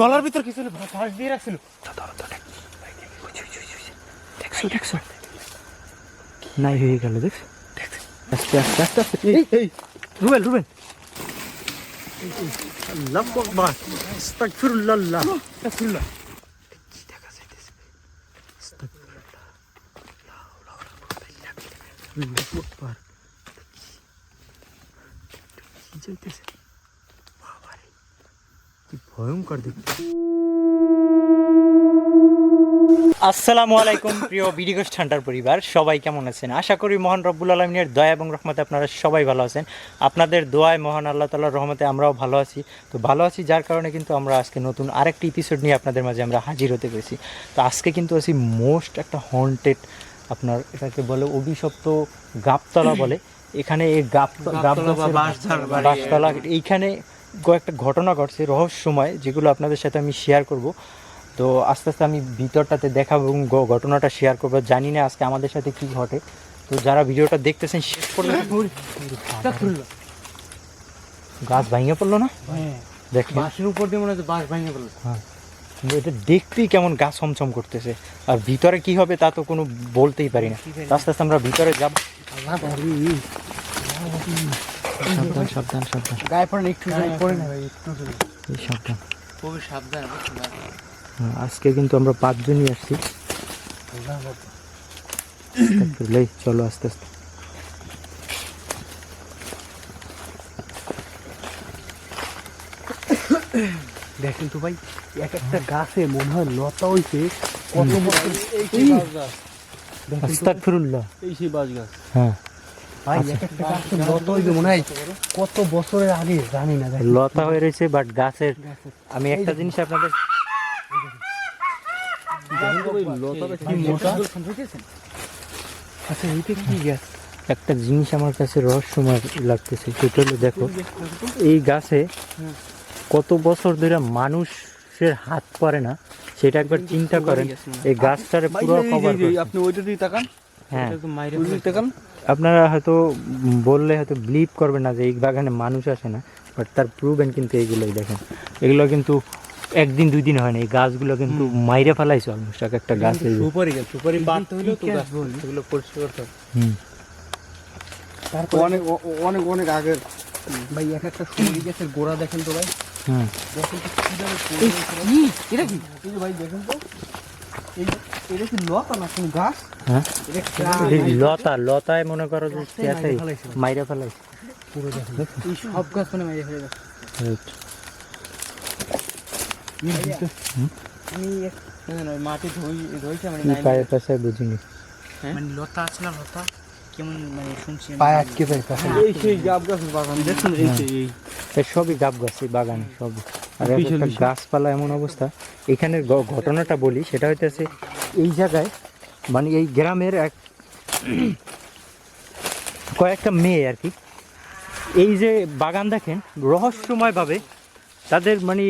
গলার ভিতর কিছু দিয়ে রাখছিল। দেখছো নাই হয়ে গেল, দেখছো? আস্তে আস্তে আস্তে আস্তে। রুবেল আল্লাহু আকবার, আস্তাগফিরুল্লাহ, আস্তাগফিরুল্লাহ। দেখা যাইতেছে আস্তাগফিরুল্লাহ, লা হাওলা ওয়ালা কুওয়াতা ইল্লা বিল্লাহ। আল্লাহু আকবার, কি যাইতেছে বাবারে, কি ভয়ঙ্কর দেখতে। আসসালামু আলাইকুম প্রিয় বিডি গোষ্ঠ হান্টার পরিবার, সবাই কেমন আছেন? আশা করি মহান রব্বুল আলমিনের দয়া এবং রহমতে আপনারা সবাই ভালো আছেন। আপনাদের দোয়ায় মহান আল্লাহ তাআলার রহমতে আমরাও ভালো আছি। তো ভালো আছি যার কারণে কিন্তু আমরা আজকে নতুন আরেকটি এপিসোড নিয়ে আপনাদের মাঝে আমরা হাজির হতে পেরেছি। তো আজকে কিন্তু আছি মোস্ট একটা হন্টেড, আপনার এটাকে বলে অভিশপ্ত গাবতলা বলে। এখানে এই বাসতলা, এইখানে কয়েকটা ঘটনা ঘটছে রহস্যময়, যেগুলো আপনাদের সাথে আমি শেয়ার করব। তো আস্তে আস্তে আমি ভিতরটাতে দেখাবো এবং ঘটনাটা শেয়ার করবো। জানি না আজকে আমাদের সাথে কি ঘটে। তো যারা ভিডিওটা দেখতেছেন শেষ পর্যন্ত। গাছ ভাঙে পড়লো না? দেখেন বাঁশের উপর দিয়ে মনে হচ্ছে বাঁশ ভাঙে পড়লো। হ্যাঁ, এটা দেখতেই কেমন গাছ ছমছম করতেছে। আর ভিতরে কি হবে তা তো কোনো বলতেই পারি না। আস্তে আস্তে আমরা ভিতরে যাব। সাবধান সাবধান সাবধান, গায়ে পড়ে একটু পড়ে না ভাই, একটু সাবধান, খুবই সাবধান। আজকে কিন্তু আমরা 5 জনই আসছি। চলো আস্তে আস্তে। দেখেন তো ভাই, এক একটা গাছে মনে হয় লতা হইছে কত বছর। আস্তাগফিরুল্লাহ, এই সেই বাঁশ গাছ হ্যাঁ ভাই, এক একটা গাছে লতা হইছে মনে হয় কত বছরের আগে, জানি না। লতা হয়ে রয়েছে, বাট গাছের আমি একটা জিনিস আপনাদের আচ্ছা, এইটা কি গাছ? একটা জিনিস আমার কাছে রহস্যময় লাগতেছে, সেটা হলো দেখো এই গাছে কত বছর ধরে মানুষের হাত পড়ে না, সেটা একবার চিন্তা করেন। এই গাছটারে পুরো কভার করছে। আপনি ওইটা দিয়ে তাকান, হ্যাঁ তাকান। আপনারা হয়তো বললে হয়তো বিলিভ করবেন না যে এই বাগানে মানুষ আসে না, বাট তার প্রুভেন কিন্তু এইগুলোই। দেখেন এগুলো কিন্তু একদিন 2 দিন হয় না, এই গাছগুলো কিন্তু মাইরে ফেলাইছে অলমোস্ট এক একটা গাছ। সুপারি বাড়তে হলেও তো গাছ এগুলো পরিষ্কার করতে হবে। তারপর অনেক অনেক অনেক আগের ভাই, এক একটা সুপারি গাছের গোড়া দেখেন তো ভাই। দেখেন তো কিভাবে এটা কি এই যে ভাই, দেখেন তো এটা কি লতা না কোন গাছ? হ্যাঁ, লতায় মনে করো যে মাইরে ফেলাইছে পুরো। দেখেন এই সব গাছ মানে মাইরে ফেলে গেছে। আমি মাটি ধুইছে মানে পায়ের পাশে বুঝিনি, মানে লতা আছে না, লতা কেমন মানে শুনছি পায়ে আটকে যায়। এই সেই গাব গাছের বাগান দেখুন, এই সবই গাব গাছ এই বাগানে সবই। আর একটা গাছপালা এমন অবস্থা। এখানে ঘটনাটা বলি, সেটা হইতেছে এই জায়গায় মানে এই গ্রামের এক কয়েকটা মেয়ে আর কি, এই যে বাগান দেখেন রহস্যময়ভাবে তাদের মানে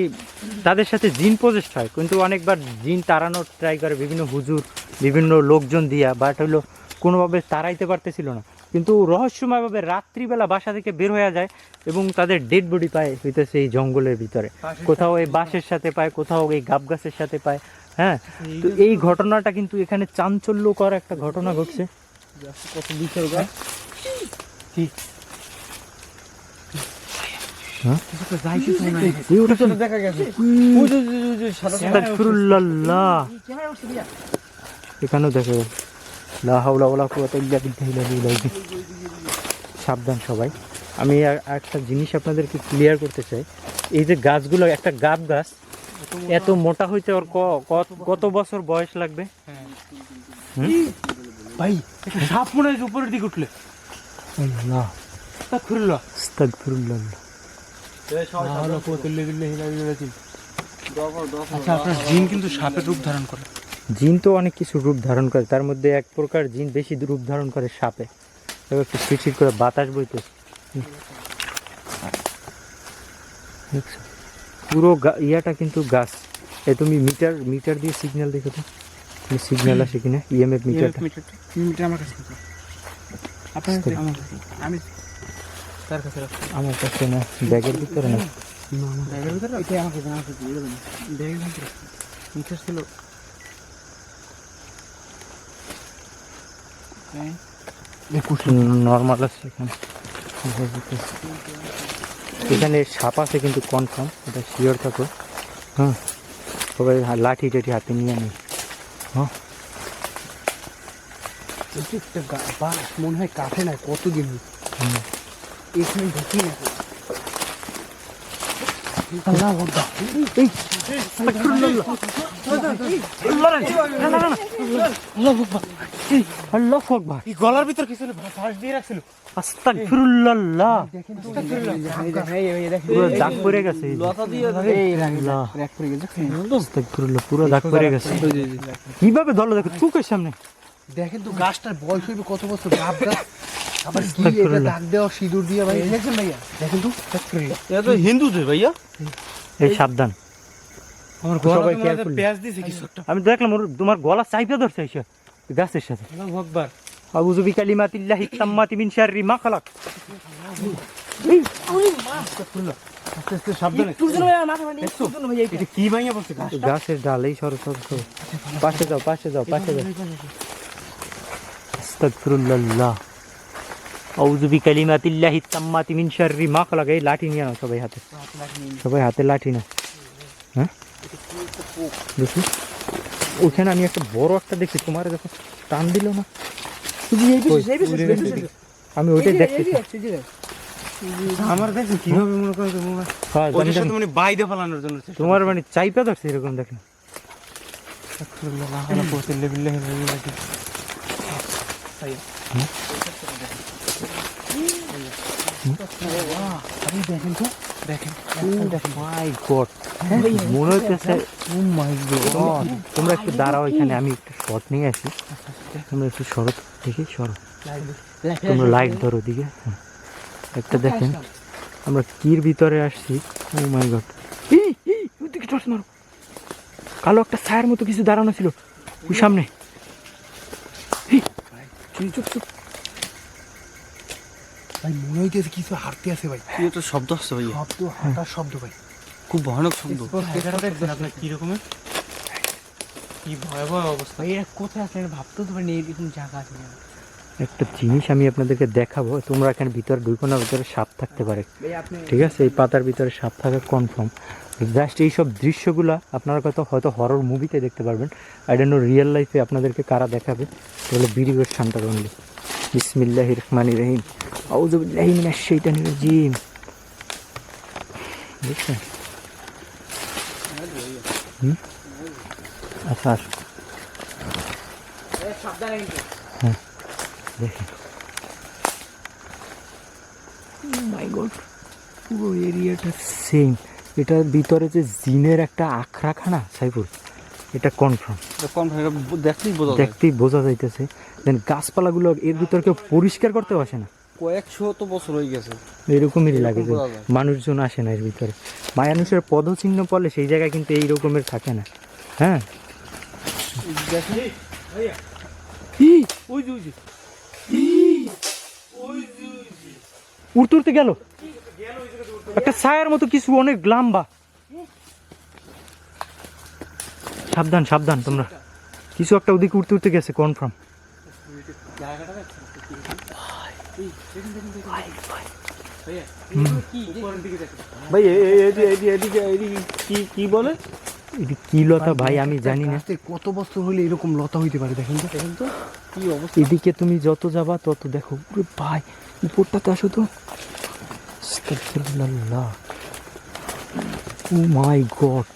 তাদের সাথে জিন প্রচেষ্টা হয়, কিন্তু অনেকবার জিন তাড়ানোর ট্রাই করে বিভিন্ন হুজুর বিভিন্ন লোকজন দিয়া, বাট হইলো কোনোভাবে তাড়াইতে পারতেছিল না। কিন্তু রহস্যময়ভাবে রাত্রিবেলা বাসা থেকে বের হয়ে যায় এবং তাদের ডেড বডি পায় হইতেছে এই জঙ্গলের ভিতরে, কোথাও এই বাঁশের সাথে পায়, কোথাও এই গাব গাছের সাথে পায়। হ্যাঁ, তো এই ঘটনাটা কিন্তু এখানে চাঞ্চল্যকর একটা ঘটনা ঘটছে। কত বিশাল গাছ। দেখা গেছে এখানেও দেখা গেছে। লা হাওলা ওয়ালা কুওয়াতা ইল্লা বিল্লাহ। সাবধান সবাই। আমি একটা জিনিস আপনাদেরকে ক্লিয়ার করতে চাই, এই যে গাছগুলো, একটা গাব গাছ এত মোটা হইতে ওর কত বছর বয়স লাগবে? ভাই সাপ মনে হয় উপরের দিকে উঠলে। আচ্ছা, আপনার জিন কিন্তু সাপের রূপ ধারণ করে। জিন তো অনেক কিছু রূপ ধারণ করে, তার মধ্যে এক প্রকার জিন বেশি রূপ ধারণ করে সাপে। একটু ছিটছিট করে বাতাস বইতে পুরো ইয়াটা কিন্তু গাছ। তুমি মিটার দিয়ে সিগন্যাল দেখো তো, সিগন্যাল আসে কিনা, ইএমএফ মিটার। আমার কাছে আপনার কাছে, আমার কাছে। আমি তার কাছে রাখছি। আমার কাছে না, ব্যাগের ভিতরে না। ব্যাগের ভিতরে এটাই আমার কাছে, আমার কাছে দিয়ে দেবেন। ব্যাগের ভিতরে নিচে ছিল। হ্যাঁ, নর্মাল আছে এখানে। এখানে সাপ আছে কিন্তু কনফার্ম, এটা শিওর থাকো। হ্যাঁ, সবাই লাঠি টাঠি হাতে নিয়ে নেই। হ্যাঁ, এটা একটা বাস মনে হয় কাঠে না, কত দিন এখানে ঢুকি না। আল্লাহ আকবার। এই আল্লাহু আকবার। এই গলার ভিতর কিছু ফাঁস দিয়ে রাখছিল। আস্তাগফিরুল্লাহ। দেখেন তো, পুরো দাগ পড়ে গেছে। লতা দিয়ে এই রাখ পড়ে গেছে। আস্তাগফিরুল্লাহ, পুরো দাগ পড়ে গেছে। কিভাবে ধরলো দেখো চোখের সামনে। দেখেন তো গাছটার বয়স হইবে কত বছর, গাব গাছ। আবার কি এটা দাগ দেওয়া সিঁদুর দিয়ে ভাই, দেখেন ভাইয়া, দেখেন তো। এটা তো হিন্দুদের ভাইয়া। এই সাবধান, আমার সবাই careful। পেঁয়াজ দিছে কিছু একটা। আমি দেখলাম তোমার গলা চাইপা ধরছে এসে গাছের সাথে। আল্লাহু আকবার। আউযু বিকালিমাতিল্লাহি তাম্মাতি মিন শাররি মা খালাক। আস্তে আস্তে সাবধানে। এটা কি ভাইয়া বলছে গাছ? গাছের ডাল, এই সরো সরো সরো। পাশে যাও, পাশে যাও, পাশে যাও। আস্তাগফিরুল্লাহ। আউযু বিকালিমাতিল্লাহি তাম্মাতি মিন শাররি মা খালাক। এই লাঠি নিয়ে নাও সবাই হাতে, সবাই হাতে লাঠি নাও। হ্যাঁ, দেখি ওখানে আমি একটা বড় একটা দেখছি, তোমার দেখো টান দিল না। আমি ওইটাই দেখতেছি। আমার দেখো কিভাবে মনে করে মোবাইল হ্যাঁ, ওদের জানি, সাথে জানি। মানে বাইরে ফেলানোর জন্য চেষ্টা তোমার মানে চাইপা ধরছে এরকম দেখেন। দেখেন তো, দেখেন। মাই গড, মনে হচ্ছে তোমরা একটু দাঁড়াও এখানে, আমি একটু শর্ট নিয়ে আসি। তোমরা একটু শরৎ দেখি, সরো তোমরা, লাইট ধরো দিকে। হ্যাঁ, একটা দেখেন আমরা কির ভিতরে আসছি। ও মাই গড, ওদিকে টর্চ মারো। কালো একটা ছায়ার মতো কিছু দাঁড়ানো ছিল ওই সামনে। চুপ চুপ ভাই, মনে হইতেছে কিছু হাঁটতে আছে ভাই। কি একটা শব্দ আসছে ভাইয়া, শব্দ, হাঁটার শব্দ ভাই। খুব ভয়ানক শব্দ। আপনার কি রকমের, কি ভয়াবহ অবস্থা। ভাই এরা কোথায় আসলে ভাবতেও তো পারিনি এরকম জায়গা আছে। একটা জিনিস আমি আপনাদেরকে দেখাবো, তোমরা এখানে ভিতরে ঢুকো না, ভিতরে সাপ থাকতে পারে, ভাই আপনি ঠিক আছে? এই পাতার ভিতরে সাপ থাকা কনফার্ম। জাস্ট এইসব দৃশ্যগুলা আপনারা হয়তো হরর মুভিতে দেখতে পারবেন। আই ডোন্ট নো রিয়েল লাইফে আপনাদেরকে কারা দেখাবে। তাহলে ভিডিও শান্তার অনলি। বিসমিল্লাহির রহমানির রহিম, আউযু বিল্লাহি মিনাশ শাইতানির রাজিম। দেখছেন? আচ্ছা আসো, সাবধানে হ্যাঁ দেখেন। মাই গড, পুরো এরিয়াটা সেম। এটার ভিতরে যে জিনের একটা আখড়াখানা সাইফুল, এটা কনফার্ম। দেখলেই বোঝা যায়, দেখতেই বোঝা যাইতেছে। দেন গাছপালাগুলো এর ভিতরে কেউ পরিষ্কার করতে আসে না, কয়েকশো তো বছর হয়ে গেছে। এরকমই লাগে যে বোঝা যায়। মানুষজন আসে না এর ভিতরে। মানুষের পদচিহ্ন পড়লে সেই জায়গায় কিন্তু এই রকমের থাকে না। হ্যাঁ, উড়তে উড়তে গেল একটা ছায়ার মতো কিছু, অনেক লম্বা। সাবধান সাবধান তোমরা, কিছু একটা ওদিকে উড়তে উড়তে গেছে কনফার্ম। ভাই এদিকে কি বলে, এটা কি লতা ভাই আমি জানি না। গাছের কত বছর হলে এরকম লতা হইতে পারে, দেখেন তো। দেখেন তো কি অবস্থা। এদিকে তুমি যত যাবা তত দেখো, ওরে ভাই উপরটাতে আসো তো। আস্তাগফিরুল্লাহ, ও মাই গড।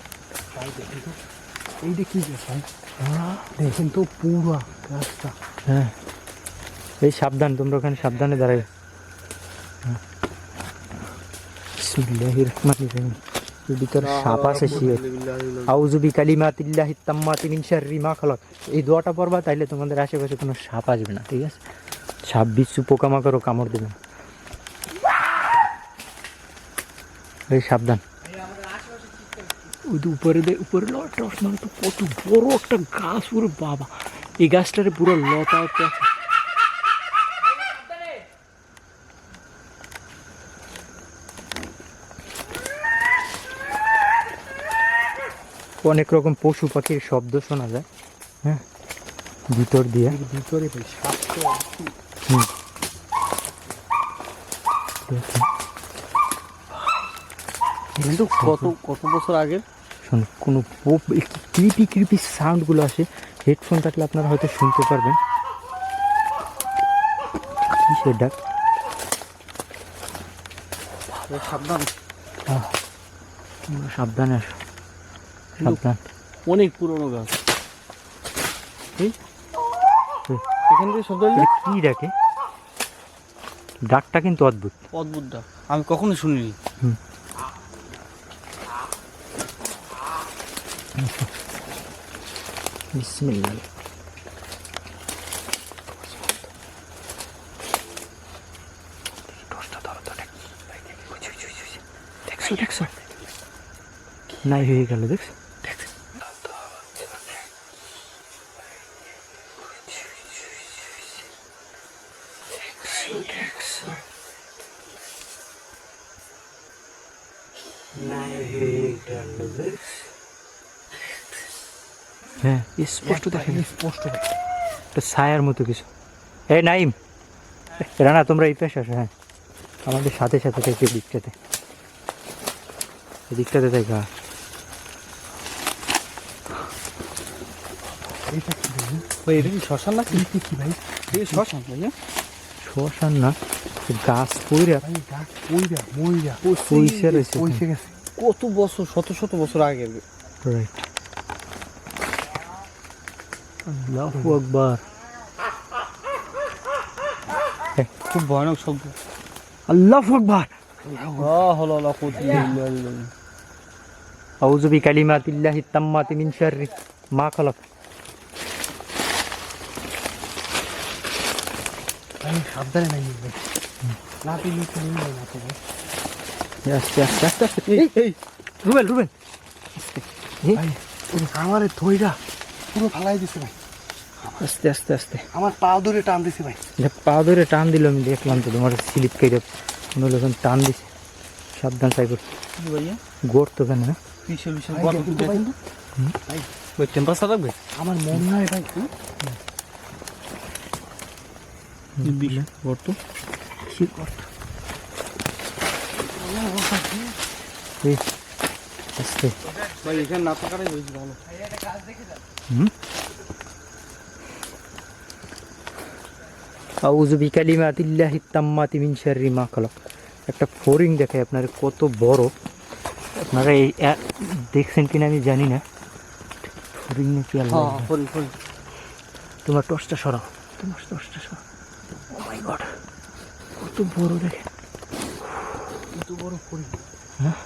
এইটা কি ভাই, দেখেন তো পুরা গাছটা। হ্যাঁ, এই সাবধান তোমরা ওখানে সাবধানে দাঁড়াবে। বিসমিল্লাহির রহমানির রহিম। এর ভিতরে সাপ আছে শিওর। আউযু বিকালিমাতিল্লাহি তাম্মাতি মিন শাররি মা খালাক। এই দোয়াটা পড়বা, তাইলে তোমাদের আশেপাশে কোনো সাপ আসবে না, ঠিক আছে? সাপ বিচ্ছু পোকামাকড়ও কামড় দেবে না। এই সাবধান। ওই তো উপরে উপরে টর্চ মারো তো, কত বড় একটা গাছ, ওরে বাবা। এই গাছটারে পুরো লতা আছে। অনেক রকম পশু পাখির শব্দ শোনা যায়। হ্যাঁ, ভিতর দিয়ে ভিতরে ভাই সাপ তো দেখুন। কিন্তু কত বছর আগে শোন, কোনো ক্রিপি সাউন্ডগুলো আসে। হেডফোন থাকলে আপনারা হয়তো শুনতে পারবেন। কিসের ডাক? সাবধান, তোমরা সাবধানে আসো, সাবধান। অনেক পুরনো গাছ। এখান থেকে শব্দ হইলো? এটা কি ডাকে? ডাকটা কিন্তু অদ্ভুত। অদ্ভুত ডাক, আমি কখনো শুনিনি। বিসমিল্লাহ। দেখছো নাই হয়ে গেল, দেখছো? হ্যাঁ, স্পষ্ট দেখেন, স্পষ্ট একটা ছায়ার মতো কিছু। এই নাইম, রানা তোমরা এই পাশে আসো। হ্যাঁ, আমাদের সাথে সাথে থেকে দিকটাতে, এদিকটাতে দেখা। ভাই এটা কি শ্মশান না কি ভাই? এটা শ্মশান ভাইয়া? শ্মশান না, গাছ পইরা ভাই গাছ পইরা মইরা পইসা রয়েছে। পইসে গেছে কত বছর, শত বছর আগে। রাইট। আল্লাহু আকবার। খুব ভয়ানক শব্দ। আল্লাহু আকবার। আউযু বিকালিমাতিল্লাহি তাম্মাতি মিন শাররি মা খালাক। ভাই সাবধানে নাই ভাই, না দিলে কি নেই না তো ভাই। আস্তে আস্তে আস্তে আস্তে। এই রুবেল ভাই আমারে থইরা পুরো ফালাই দিছে ভাই। আস্তে আস্তে আস্তে। আমার পা ধরে টান দিছে ভাই। পা ধরে টান দিল, আমি দেখলাম তো তোমার স্লিপ কেটে মনে হলো টান দিছে। সাবধান সাইকেল ভাইয়া, গোর তো কেন না? বিশাল গর্ত দেখেন তো ভাই। ওই টেম্পারেচার লাগবে আমার মনে হয় ভাই। বিশাল গর্ত, কি গর্ত? এই আস্তে ভাই এখানে না থাকাটাই বেশি ভালো। আউযু বিকালিমাতিল্লাহি তাম্মাতি মিন শাররি মা খালাক। একটা ফড়িং দেখায় আপনার, কত বড়। আপনারা এই দেখছেন কিনা আমি জানি না। ফড়িং নাকি? আল্লাহ, তোমার টর্চটা সরাও, তোমার টর্চটা সরাও। ও মাই গড, কত বড় দেখেন, কত বড় ফড়িং। হ্যাঁ,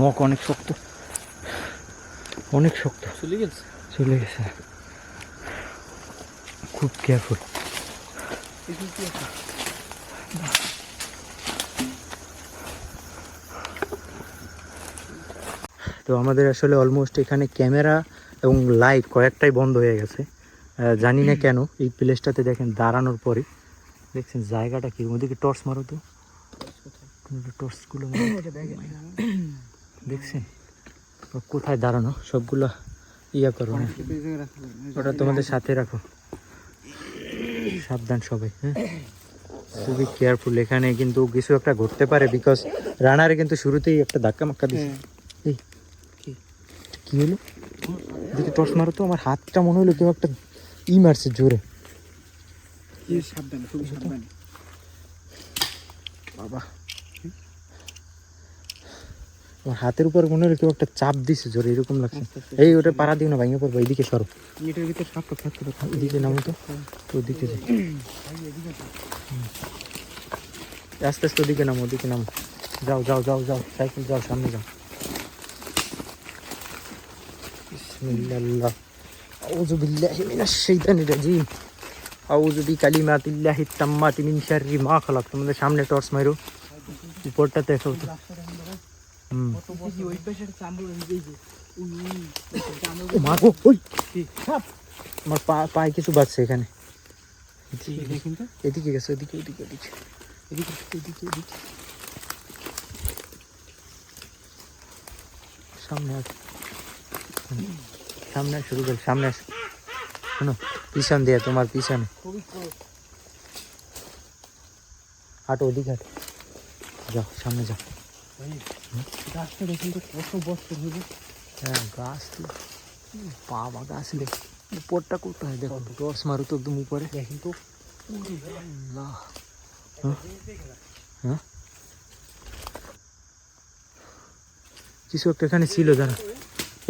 নখ অনেক শক্ত, অনেক শক্ত। চলে গেছে, চলে গেছে। খুব কেয়ারফুল। তো আমাদের আসলে অলমোস্ট এখানে ক্যামেরা এবং লাইট কয়েকটাই বন্ধ হয়ে গেছে। জানি না কেন। এই প্লেসটাতে দেখেন দাঁড়ানোর পরে দেখছেন জায়গাটা কি। ওদিকে টর্চ মারো তো, টর্চগুলো দেখছেন কোথায় দাঁড়ানো, সবগুলো ইয়া করো। হ্যাঁ, ওটা তোমাদের সাথে রাখো, সাবধান সবাই। হ্যাঁ, খুবই কেয়ারফুল। এখানে কিন্তু কিছু একটা ঘটতে পারে, বিকজ রানারে কিন্তু শুরুতেই একটা ধাক্কা মাক্কা দিচ্ছে। এই কি হলো? এদিকে টর্চ মারো তো। আমার হাতটা মনে হলো কেউ একটা মারছে জোরে। সাবধান, খুবই সাবধান বাবা, আমার হাতের উপর মনে হলো কেউ একটা চাপ দিছে জোরে, এরকম লাগছে। এই ওটা পাড়া দিও না, ভাঙে পড়বো। এইদিকে সরো, এটার ভিতরে সাপটা থাকতে পারে। এদিকে নামো তো, ওদিকে আস্তে আস্তে ওদিকে নামো, ওদিকে নামো। যাও যাও যাও যাও, সাইকেল যাও, সামনে যাও। বিসমিল্লাহ। আউযু বিল্লাহি মিনাশ শাইতানির রাজিম। আউযু বিকালিমাতিল্লাহি তাম্মাতি মিন শাররি মা খালাক। তোমাদের সামনে টর্চ মারো, উপরটা দেখো তো। আমার পায়ে কিছু বাজছে এখানে। এদিকে গেছে, ওদিকে ওদিকে ওদিকে এদিকে এদিকে এদিকে। সামনে আস, সামনে আস রুবেল, সামনে আস। শোনো, পিছন দিয়ে, তোমার পিছনে হাঁটো, ওদিকে হাঁটো, যাও সামনে যাও। গাছটা দেখুন তো কত বছর হইবে। হ্যাঁ গাছ তো বাবা, গাছ লে উপরটা কোথায় দেখো, টর্চ মারো তো একদম উপরে দেখেন তো আল্লাহ। হ্যাঁ কিছু একটা এখানে ছিল জানো,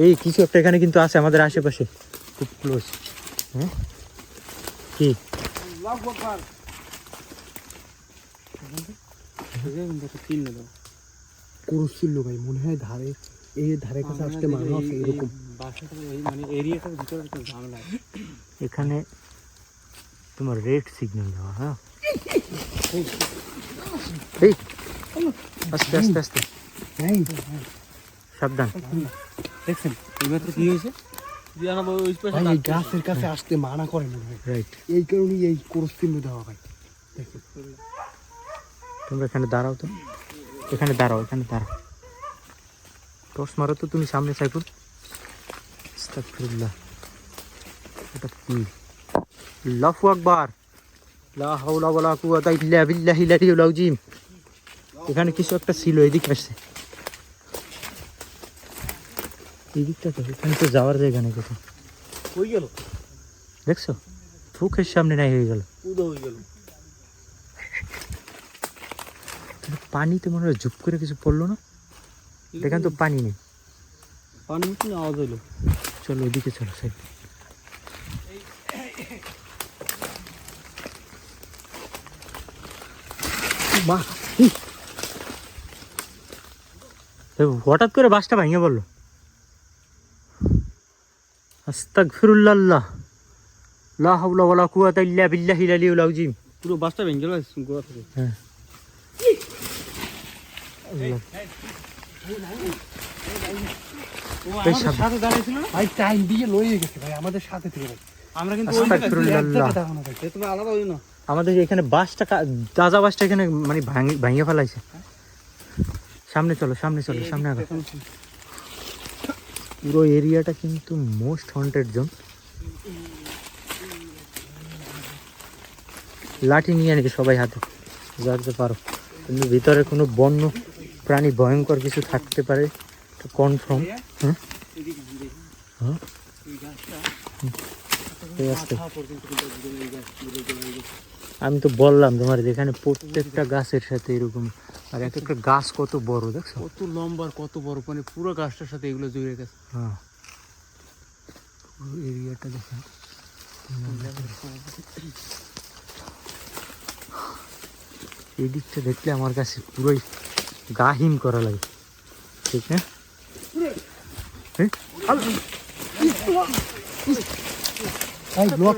এই কিছু একটা এখানে কিন্তু আছে আমাদের আশেপাশে, খুব ক্লোজ। হ্যাঁ কি কুরুশ ছিল ভাই, মনে হয় ধারে এই ধারে কাছে আসতে মানুষ আছে এরকম। মানে এরিয়াটার ভিতরে একটা ঝামেলা এখানে তোমার রেড সিগন্যাল দেওয়া। হ্যাঁ এই আস্তে আস্তে আস্তে, সাবধান। দেখছেন এইমাত্র কি হয়েছে, এই গাছের কাছে আসতে মানা করে মনে হয়, রাইট। এই কারণেই এই কুরুশ চিহ্ন দেওয়া ভাই। দেখেন তোমরা এখানে দাঁড়াও তো, এখানে দাঁড়াও, এখানে দাঁড়াও, টর্চ মারো তো তুমি সামনে সাইফুল। আস্তাগফিরুল্লাহ, এটা কি? আল্লাহু আকবার, লা হাওলা ওয়ালা কুওয়াতা ইল্লা বিল্লাহিল আলিয়্যিল আযীম। এখানে কিছু একটা ছিল, এদিকে আসছে, এদিকটা তো, এখানে তো যাওয়ার জায়গা নেই কোথাও। হয়ে গেল, দেখছো চোখের সামনে নাই, হয়ে গেল উদা হয়ে গেল। পানিতে মনে হয় ঝুপ করে কিছু পড়লো না, এখানে তো পানি নেই। পানি হচ্ছে না, আওয়াজ হইলো। চলো ওইদিকে চলো সাইড। মা হঠাৎ করে বাসটা ভেঙে পড়লো। আস্তাগফিরুল্লাহ, লা হাওলা ওয়ালা কুওয়াতা ইল্লা বিল্লাহিল আলিয়্যিল আযীম। পুরো বাসটা ভেঙে গেল গোড়া থেকে। হ্যাঁ আল্লাহ। আমাদের সাথে দাঁড়িয়েছিল না ভাই, টাইম দিয়ে লয়ে গেছে ভাই আমাদের সাথে থেকে ভাই। আমরা কিন্তু ওই আস্তাগফিরুল্লাহ। তুমি আলাদা হই না, আমাদের এখানে বাসটা, তাজা বাসটা এখানে মানে ভাঙিয়ে ফেলাইছে। সামনে চলো, সামনে চলো, সামনে আগে। পুরো এরিয়াটা কিন্তু মোস্ট হন্টেড জোন। লাঠি নিয়ে নিবে সবাই হাতে, যাতে পারো। কিন্তু ভিতরে কোনো বন্য প্রাণী ভয়ঙ্কর কিছু থাকতে পারে, কনফার্ম। হ্যাঁ হ্যাঁ আমি তো বললাম তোমার, এখানে প্রত্যেকটা গাছের সাথে এরকম, আর এক একটা গাছ কত বড় দেখছো, কত লম্বা আর কত বড়, মানে পুরো গাছটার সাথে এগুলো জুড়ে গেছে। হ্যাঁ পুরো এরিয়াটা দেখেন। এই দিকটা দেখলে আমার কাছে পুরোই গা হিম করা লাগে, ঠিক না?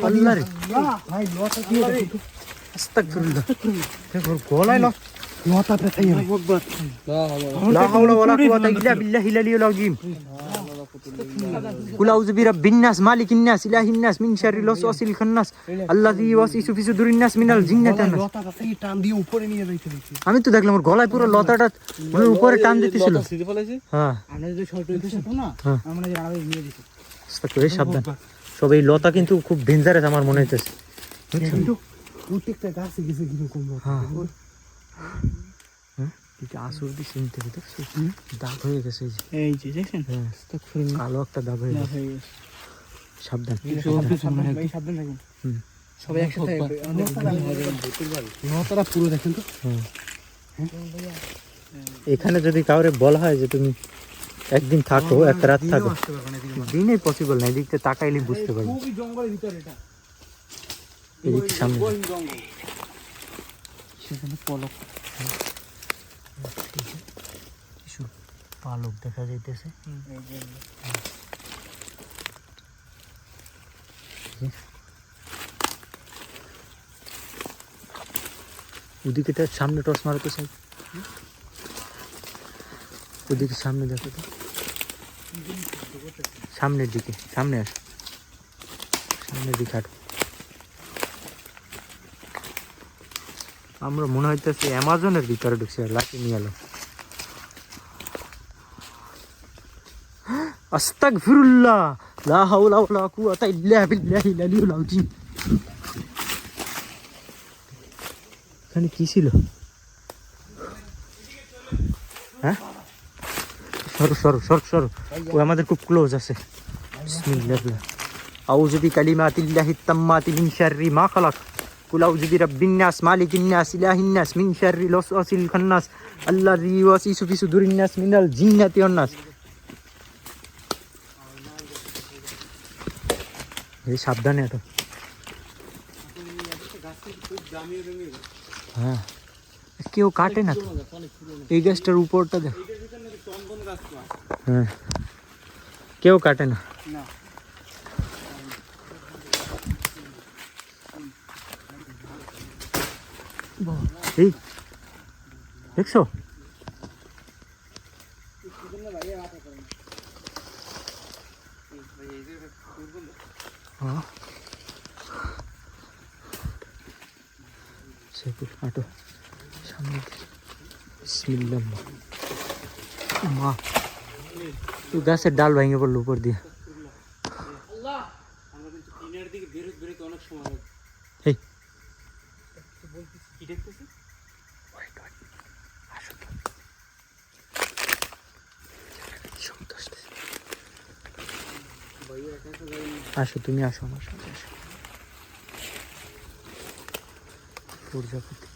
আল্লাহ রে, ভাই লতা কি দেখো, আস্তাগফিরুল্লাহ, গলায় লতা পেছাই ভাই। লা হাওলা ওয়ালা কুওয়াতা ইল্লা বিল্লাহিল আলিয়্যিল আযীম। কুল আউযু বিরাব্বিন নাস মালিকিন নাস ইলাহিন নাস মিন শাররিল ওয়াসওয়াসিল খান্নাস আল্লাযী ইউওয়াসওয়িসু ফি সুদুরিন নাস মিনাল জিন্নাতি ওয়ান নাস। লতা কাছে টান দিয়ে উপরে নিয়ে যাইতে দেখি। আমি তো দেখলাম ওর গলায় পুরো লতাটা মানে উপরে টান দিতেছিল। হ্যাঁ আমরা যে শর্ট হইতেছে তো না, হ্যাঁ। আমরা যে আগে নিয়ে দিছি। আস্তাগফিরুল্লাহ, সাবধান। সব এই লতা কিন্তু খুব ডেঞ্জারাস আমার মনে হইতেছে। কিন্তু প্রত্যেকটা গাছে গেছে কিরকম লতা। হ্যাঁ হ্যাঁ, এটা আসর দিয়ে চিনতে হবে, দেখছো দাগ হয়ে গেছে, এই যে দেখেন, হ্যাঁ কালো একটা দাগ হয়ে গেছে। সাবধান, সাবধান থাকুন হুম। সবাই একসাথে। লতাটা পুরো দেখেন তো। হ্যাঁ এখানে যদি কাউরে বলা হয় যে তুমি একদিন থাকো, এক রাত থাকো, দিনে পসিবল না। এদিকটা তাকাইলে বুঝতে পারবে। খুবই জঙ্গলের ভিতরে এটা, এদিক সামনে জঙ্গল। সেখানে পলক, কিছু পালক দেখা যাইতেছে। ওদিকে সামনে টস মারতে চাই, ওদিকে সামনে দেখো তো, সামনের দিকে, সামনে আস, সামনের দিকে হাঁটো। আমরা মনে হইতেছে অ্যামাজনের ভিতরে ঢুকছি, আর লাঠি নিয়ে এলো। আস্তাগফিরুল্লাহ, লা হাওলা ওয়ালা কুওয়াতা ইল্লা বিল্লাহিল আলিয়্যিল আযীম। এখানে কি ছিল? হ্যাঁ, সরো সরো সরো সরো, ও আমাদের খুব ক্লোজ আছে। বিসমিল্লাহ, আউযু বিকালিমাতিল্লাহিত তাম্মাতি মিন শাররি মা খালাক, কুল আউযু বিরাব্বিন নাস মালিকিন নাস ইলাহিন নাস মিন শাররিল ওয়াসওয়াসিল খান্নাস আল্লাযী ইউওয়াসওয়িসু ফি সুদুরিন নাস মিনাল জিন্নাতি ওয়ান নাস। এই সাবধানে এত। হ্যাঁ, কেউ কাটে না তো। এই গাছটার উপরটা দেখ। হ্যাঁ, কেউ কাটে না। এই দেখছো, হ্যাঁ হাঁটো সামনে। বিসমিল্লাহ, মা তো গাছের ডাল ভেঙে পড়লো উপর দিয়ে। এই আসো, তুমি আসো আমার সাথে আসো। প্রজাপতি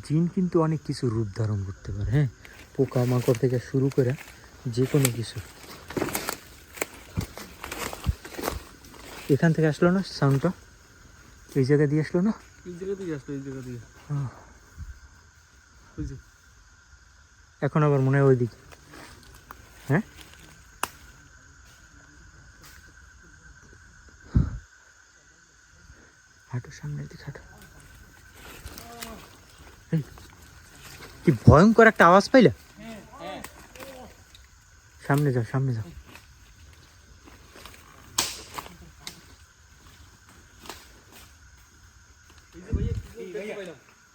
জিন কিন্তু অনেক কিছু রূপ ধারণ করতে পারে। হ্যাঁ, পোকা মাকড় থেকে শুরু করে যে কোনো কিছু। এখান থেকে আসলো না সাউন্ডটা? এই জায়গা দিয়ে আসলো না? এই জায়গা দিয়ে আসলো, এই জায়গা দিয়ে। এখন আবার মনে হয় ওইদিকে। হ্যাঁ, হাঁটো সামনের দিকে হাঁটো। কি ভয়ঙ্কর একটা আওয়াজ পাইলা? সামনে যাও, সামনে যাও।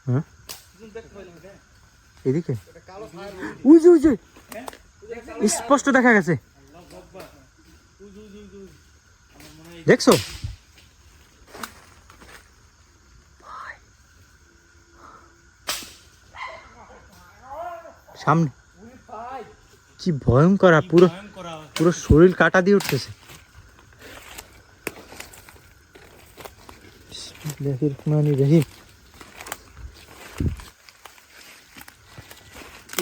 হ্যাঁ, এদিকে উজু উজু স্পষ্ট দেখা গেছে। দেখছো? সামনে কি ভয়ঙ্কর, পুরো পুরো শরীর কাটা দিয়ে উঠতেছে। বিসমিল্লাহির রহমানির রহিম।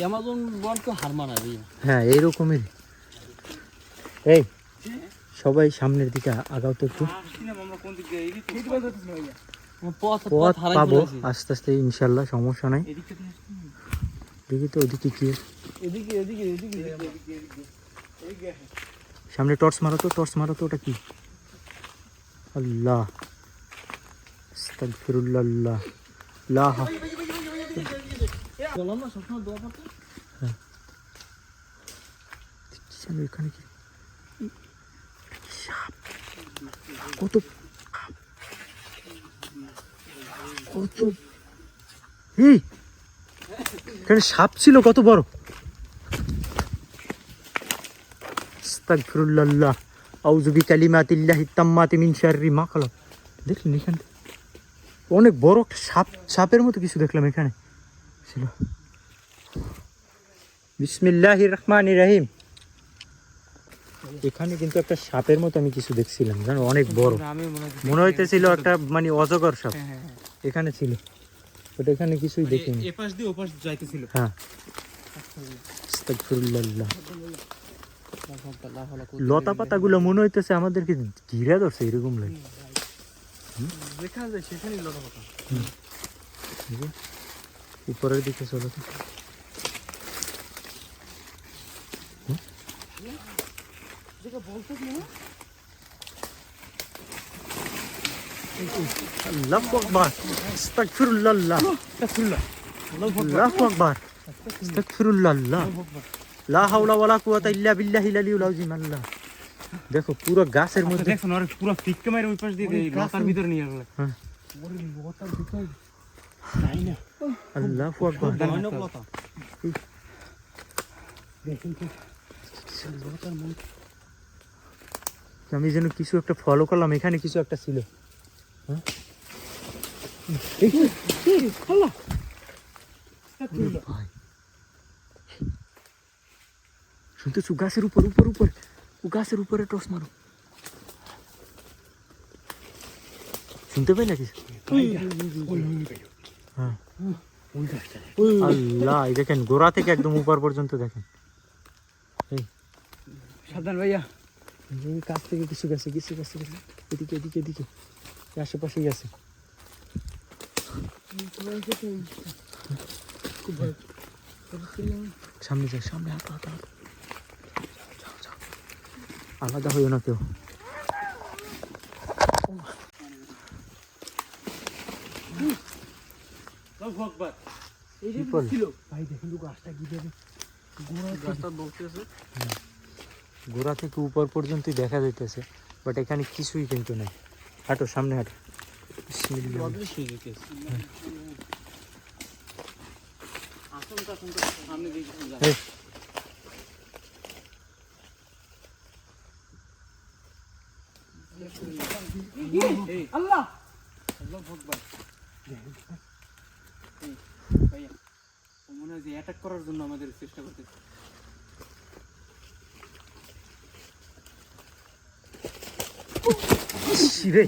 অ্যামাজন বন তো হার মানাবে। হ্যাঁ, এইরকমই। এই সবাই সামনের দিকে আগাও তো একটু। পথ পাবো আস্তে আস্তে ইনশাল্লাহ, সমস্যা নাই। দেখি তো ওদিকে কি। সামনে টর্চ মারো তো, টর্চ মারো তো। ওটা কি? আল্লাহ, আস্তাগফিরুল্লাহ, লা বললাম না সবসময় দোয়া করতে। এখানে কি সাপ? কত কত এই এখানে সাপ ছিল কত বড়। আস্তাগফিরুল্লাহ, আউযু বিকালিমাতিল্লাহিত তাম্মাতি মিন শাররি মা খালাক। দেখলেন এখানে অনেক বড় একটা সাপ, সাপের মতো কিছু দেখলাম এখানে ছিল। বিসমিল্লাহির রহমানির রহিম। এখানে কিন্তু একটা সাপের মতো আমি কিছু দেখছিলাম, জানো, অনেক বড়। মনে হইতেছিল একটা মানে অজগর সাপ এখানে ছিল। ওটা এখানে কিছুই দেখিনি। এপাশ দিয়ে ওপাশ যাইতেছিল। হ্যাঁ, আস্তাগফিরুল্লাহ। লতা পাতাগুলো মনে হইতেছে আমাদেরকে ঘিরে ধরছে, এরকম লাগে। যেখানে যায় সেখানেই লতা পাতা। উপরের দিকে চলো তো। আল্লাহু আকবার, আস্তাগফিরুল্লাহ, আল্লাহু আকবার, আস্তাগফিরুল্লাহ, লা হাওলা ওয়ালা কুওয়াতা ইল্লা বিল্লাহিল আলিয়্যিল আযীম। আল্লাহ, দেখো পুরো গাছের মধ্যে দেখো না, পুরো ফিক্কা মেরে ওই পাশ দিয়ে লতার ভিতরে নিয়ে গেল। হ্যাঁ, ওরে লতার ভিতরে তাই না? আল্লাহু আকবার। ভয়ানক লতা। দেখেন তো আমি যেন কিছু একটা ফলো করলাম, এখানে কিছু একটা ছিল। হ্যাঁ ভাই শুনতেছু? গাছের উপর উপর উপর, ও গাছের উপরে টস মারো। শুনতে পাই না কিছু? হ্যাঁ আল্লাহ, এই দেখেন গোড়া থেকে একদম উপর পর্যন্ত দেখেন। সাবধান ভাইয়া। এই কাছ থেকে কিছু গেছে, কিছু গেছে, এদিকে এদিকে এদিকে আশেপাশেই আছে। সামনে যাও, সামনে হাঁটো হাঁটো হাঁটো। যাও, যাও, যাও। আলাদা হইও না কেউ। কি করলো? ভাই দেখেন তো গাছটা কি দেবে, গোড়া থেকে উপর পর্যন্তই দেখা যাইতেছে, বাট এখানে কিছুই কিন্তু নাই। হাঁটো, সামনে হাঁটো। বিসমিল্লাহ। এই, আল্লাহ ভাইয়া, ও মনে হয় যে অ্যাটাক করার জন্য আমাদের চেষ্টা করতেছে। শিরে,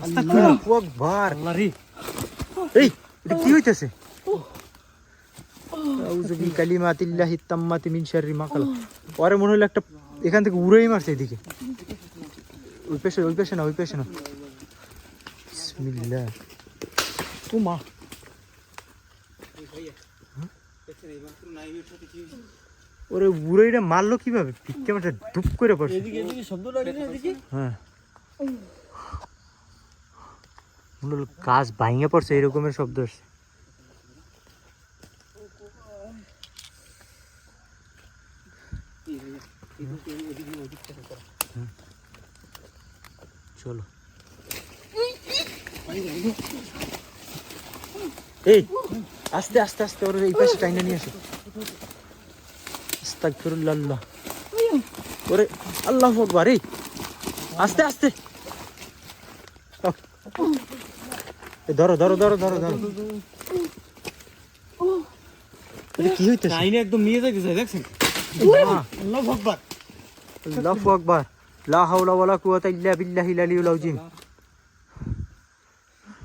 আল্লাহু আকবার। এই, এটা কি হইতেছে? আউযু বিকালিমাতিল্লাহি তাম্মাতি মিন শাররি মা খালাক। পরে মনে হলো একটা এখান থেকে উড়েই মারছে এদিকে। ওই পেছনে না, ওই পেছনে। বিসমিল্লাহ। ও মা, ওরে উড়েইটা মারলো কিভাবে? কেমনটা ধুপ করে পড়ছে। হ্যাঁ, মনে হলো গাছ ভাঙে পড়ছে, এরকমের শব্দ আসছে। চলো, এই আস্তে আস্তে আস্তে ওর এই পাশে টাইনা নিয়ে আসো। আস্তাগফিরুল্লাহ। ওরে আল্লাহু আকবার। এই আস্তে আস্তে। ধরো ধরো ধরো ধরো ধরো। এটা কি হইতেছে? টাইনে একদম নিয়ে যাইতেছে, দেখছেন? আল্লাহু আকবার। আল্লাহু আকবার। লা হাওলা ওয়ালা কুওয়াতা ইল্লা বিল্লাহিল আলিয়্যিল আযীম।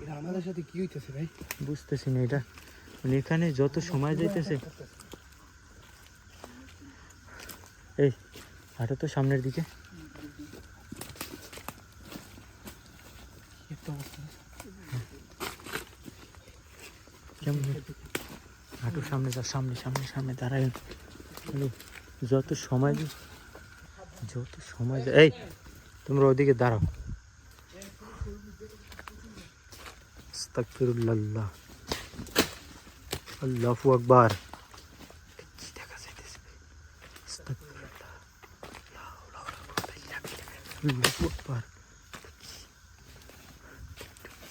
এটা আমাদের সাথে কি হইতেছে ভাই? বুঝতেছি না এটা, মানে এখানে যত সময় যাইতেছে। এই হাঁটো তো সামনের দিকে। কেমন হাঁটো, সামনে যাও, সামনে সামনে সামনে দাঁড়ায়। যত সময় যায়, এই তোমরা ওদিকে দাঁড়াও। আস্তাগফিরুল্লাহ। আল্লাহু আকবার। কি দেখা যাইতেছে? আস্তাগফিরুল্লাহ। লা হাওলা ওয়ালা কুওয়াতা ইল্লা বিল্লাহ। আল্লাহু আকবার।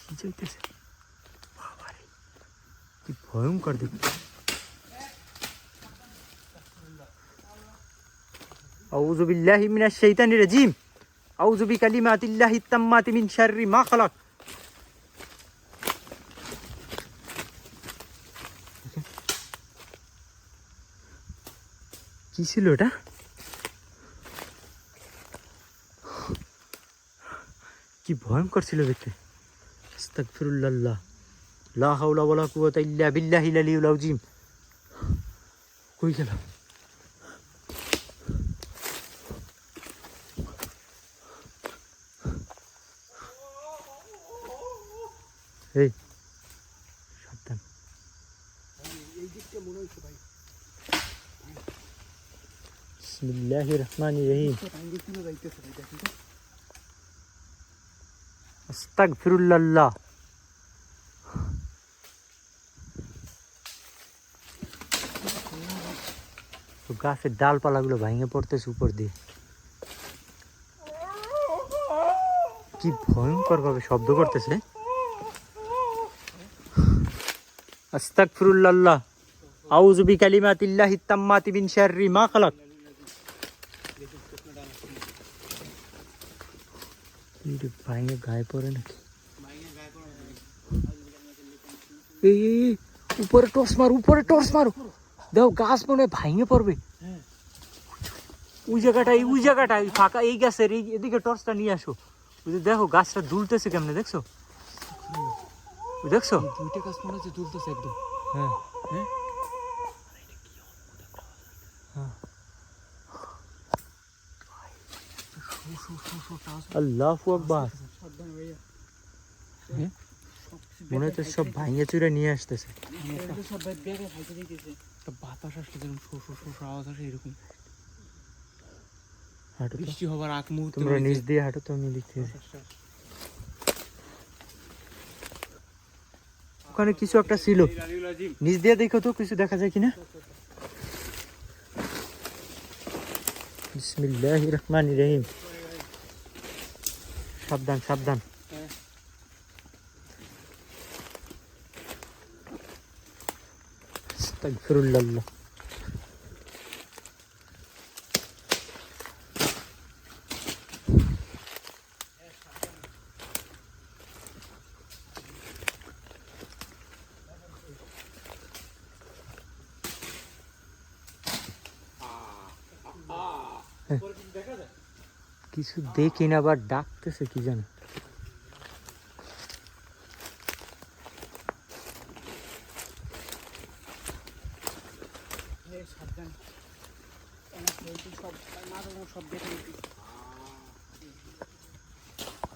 কি যাইতেছে? বাবারে, কি ভয়ঙ্কর দেখতে। আউযু বিল্লাহি মিনাশ শাইতানির রাজিম। আউযু বিকালিমাতিল্লাহি তাম্মাতি মিন শাররি মা খালাক। কি ছিল এটা? কি ভয়ঙ্কর ছিল দেখতে। আস্তাগফিরুল্লাহ। লা হাওলা ওয়ালা কুওয়াতা ইল্লা বিল্লাহিল আলিয়্যিল আযীম। কই গেল? এই সাবধান। এই দিকটা মনে হচ্ছে ভাই। বিসমিল্লাহির রহমানির রহিম। টাইনে কিলো যাইতেছে ভাই, দেখেন তো। আস্তাগফিরুল্লাহ। তো গাছের ডালপালাগুলো ভেঙে পড়তেছে উপর দিয়ে। কি ভয়ঙ্কর ভাবে শব্দ করতেছে। আস্তাগফিরুল্লাহ। আউযু বিকালিমাতিল্লাহি তাম্মাতি মিন শাররি মা খালাক। ভাইঙ্গে গায়ে পড়ে নাকি? এই উপরে টর্চ মারো দেখো গাছ মনে হয় ভাঙে পড়বে। ওই জায়গাটাই ফাঁকা, এই গাছের এদিকে টর্চটা নিয়ে আসো। ওই যে দেখো গাছটা দুলতেছে কেমনে, দেখছো? দেখছো? দুইটা গাছ মনে হচ্ছে দুলতেছে একদম। হ্যাঁ হ্যাঁ আল্লাহু আকবার। মনে হচ্ছে সব ভাঙে চুরে নিয়ে আসতেছে। বাতাস আসলে যেরকম শো আওয়াজ আসে এরকম। হাঁটো তো, বৃষ্টি হবার আগ মুহূর্তে তোমরা নিচ দিয়ে হাঁটো তো, আমি দেখতে। ওখানে কিছু একটা ছিল, নিচ দিয়ে দেখো তো কিছু দেখা যায় কিনা। বিসমিল্লাহির রহমানির রহিম। সাবধান সাবধান। আস্তাগফিরুল্লাহ। কিছু দেখি না, আবার ডাকতেছে কি জানো।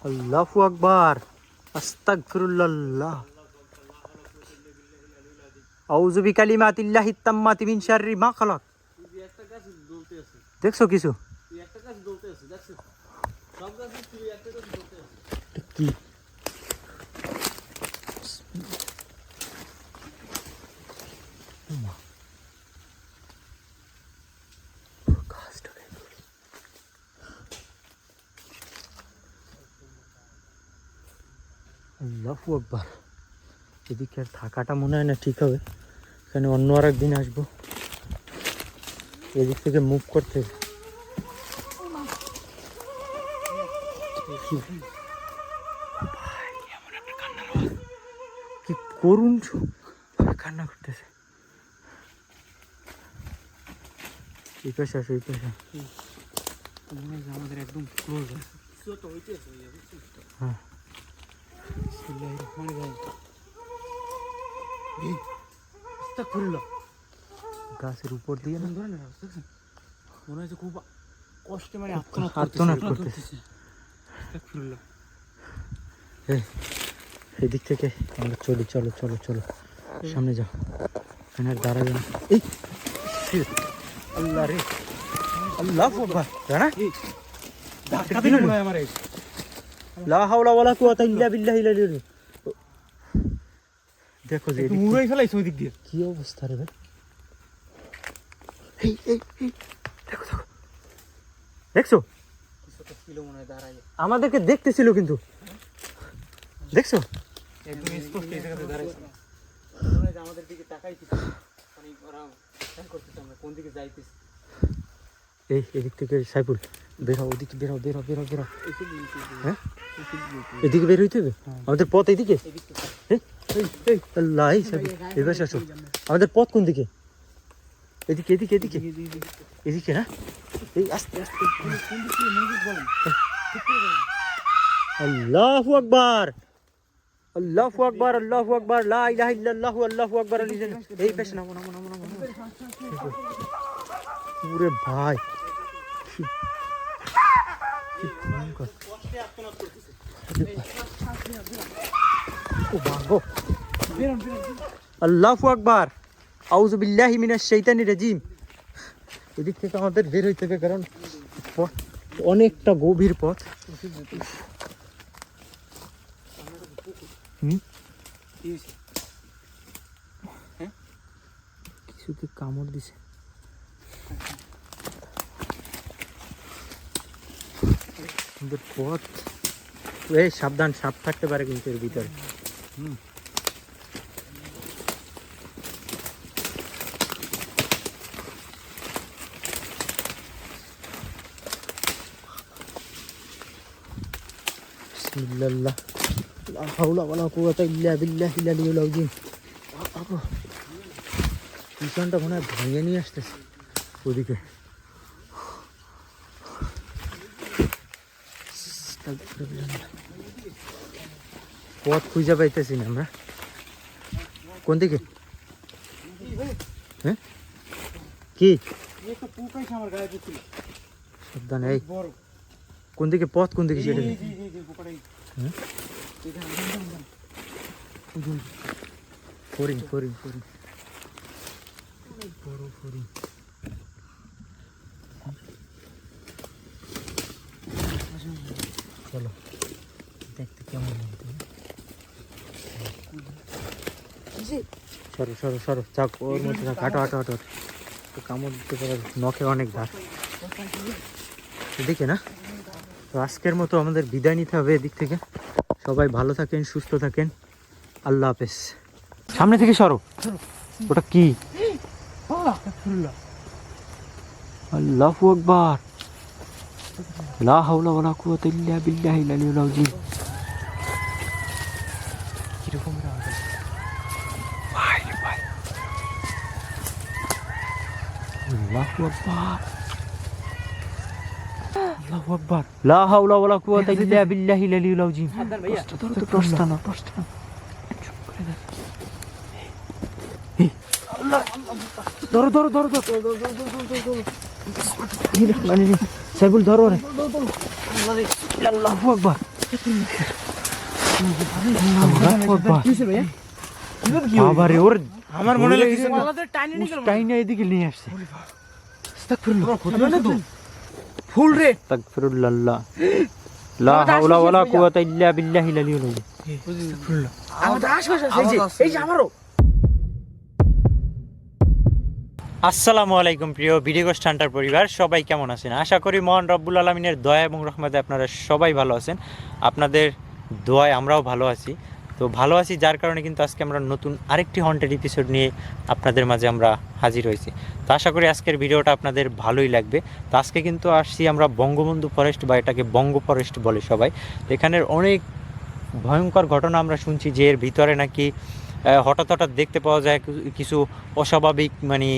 আল্লাহু আকবার, আস্তাগফিরুল্লাহ, আউযু বিকালিমাতিল্লাহিত তাম্মাতি মিন শাররি মা খালাক। দেখছো কিছু? কি আল্লাহু আকবার। এদিকে আর থাকাটা মনে হয় না ঠিক হবে, এখানে অন্য আর একদিন আসবো। এদিক থেকে মুভ করতে হবে। কি করুন, কান্না করতেছে। এই পাশে আসো, এই পাশে। আমাদের একদম ক্লোজ। হ্যাঁ গাছের উপর দিয়ে না মনে হচ্ছে খুব কষ্টে মানে আর্তনাদ করতেছে। এদিক থেকে আমরা চলি, চলো চলো চলো সামনে যাও। এখানে আর দাঁড়াবে না। এই আল্লাহ রে, আল্লাহু আকবার। জানা ধাক্কা দিল মনে হয় আমার। লা হাওলা ওয়ালা কুওয়াতা ইল্লা বিল্লাহিল আলিয়্যিল আযীম। দেখো যে মুড়াই ফেলাইছে ওই দিক দিয়ে। কি অবস্থা রে ভাই। এই এই এই দেখো দেখো, দেখছো? আমাদেরকে দেখতেছিল কিন্তু, দেখছো? একদম স্পষ্ট এই জায়গাতে দাঁড়াইছে। আমাদের দিকে তাকাইতেছে, মানে ওরা খেয়াল করতেছে আমরা কোন দিকে যাইতেছি। এই এদিক থেকে সাইফুল বেরাও, ওদিকে বেরাও বেরাও বেরাও বেরাও। হ্যাঁ এদিকে বের হইতে হবে, আমাদের পথ এইদিকে। আল্লাহ, এই সাইফুল এবার আসো। আমাদের পথ কোন দিকে? এদিকে এদিকে এদিকে এদিকে না, এই আস্তে আস্তে। আল্লাহু আকবার, আল্লাহু আকবার, আল্লাহু আকবার, লা ইলাহা ইল্লাল্লাহু, আল্লাহু আকবার। এই পেছ নামো নামো নামো নামো। ওরে ভাই কি ভয়ঙ্কর। ও ভাগো। আল্লাহু আকবার, আউযু বিল্লাহি মিনাশ শাইতানির রাজিম। এদিক থেকে আমাদের বের হইতে হবে, কারণ পথ অনেকটা গভীর পথ। কিছুকে কামড় দিছে। আমাদের পথ, এই সাবধান, সাপ থাকতে পারে কিন্তু এর ভিতরে। বিসমিল্লাহ লা হাওলা ওয়ালা কুওয়াতা ইল্লা বিল্লাহিল আলিয়্যিল আযীম। পিছনটা মনে হয় ভেঙে নিয়ে আসতেছে ওদিকে। পথ খুঁজে পাইতেছি না আমরা, কোন দিকে? হ্যাঁ কি সাবধানে, এই কোন দিকে পথ, কোন দিকে সেটা? ফরিং ফরিং ফরিং, বড় ফরিং। চলো দেখতে কেমন লাগবে। সরো সরো সরো, চাপ ওর মধ্যে থাক, হাঁটো হাঁটো হাঁটো। তো কামড় দিতে পারে, নখে অনেক ধার এদিকে না। তো আজকের মতো আমাদের বিদায় নিতে হবে এদিক থেকে। সবাই ভালো থাকেন, সুস্থ থাকেন, আল্লাহ হাফেজ। সামনে থেকে সরো, ওটা কি? আল্লাহু আকবার, লা হাওলা ওয়ালা কুওয়াতা ইল্লা বিল্লাহিল আলিয়্যিল আযীম। কিরকম আওয়াজ আসছে ভাই ভাই। আল্লাহু আকবার, আল্লাহু আকবার, লা হাওলা ওয়ালা কুওয়াতা ইল্লা বিল্লাহিল আলিয়্যিল আযীম। প্রস্থান প্রস্থান, ধরো ধরো ধরো ধরো, সাইবুল ধরো রে। আল্লাহু আকবার, বাবারে, ওর আমার মনে লাগছে টাইনা এদিকে নিয়ে আসছে। ফুল রে, আস্তাগফিরুল্লাহ, লা হাওলা ওয়ালা কুওয়াতা ইল্লা বিল্লাহিল আলিয়্যিল আযীম। আমাদের আশপাশে এই যে আমারও। আসসালামু আলাইকুম প্রিয় ভিডিও গোস্ট হান্টার পরিবার, সবাই কেমন আছেন? আশা করি মহান রব্বুল আলামিনের দয়া এবং রহমতে আপনারা সবাই ভালো আছেন। আপনাদের দোয়ায় আমরাও ভালো আছি। তো ভালো আছি যার কারণে কিন্তু আজকে আমরা নতুন আরেকটি হন্টেড এপিসোড নিয়ে আপনাদের মাঝে আমরা হাজির হয়েছি। তো আশা করি আজকের ভিডিওটা আপনাদের ভালোই লাগবে। তো আজকে কিন্তু আসছি আমরা বঙ্গবন্ধু ফরেস্ট, বা এটাকে বঙ্গ ফরেস্ট বলে সবাই। তো এখানের অনেক ভয়ঙ্কর ঘটনা আমরা শুনছি যে এর ভিতরে নাকি হঠাৎ হঠাৎ দেখতে পাওয়া যায় কিছু অস্বাভাবিক মানে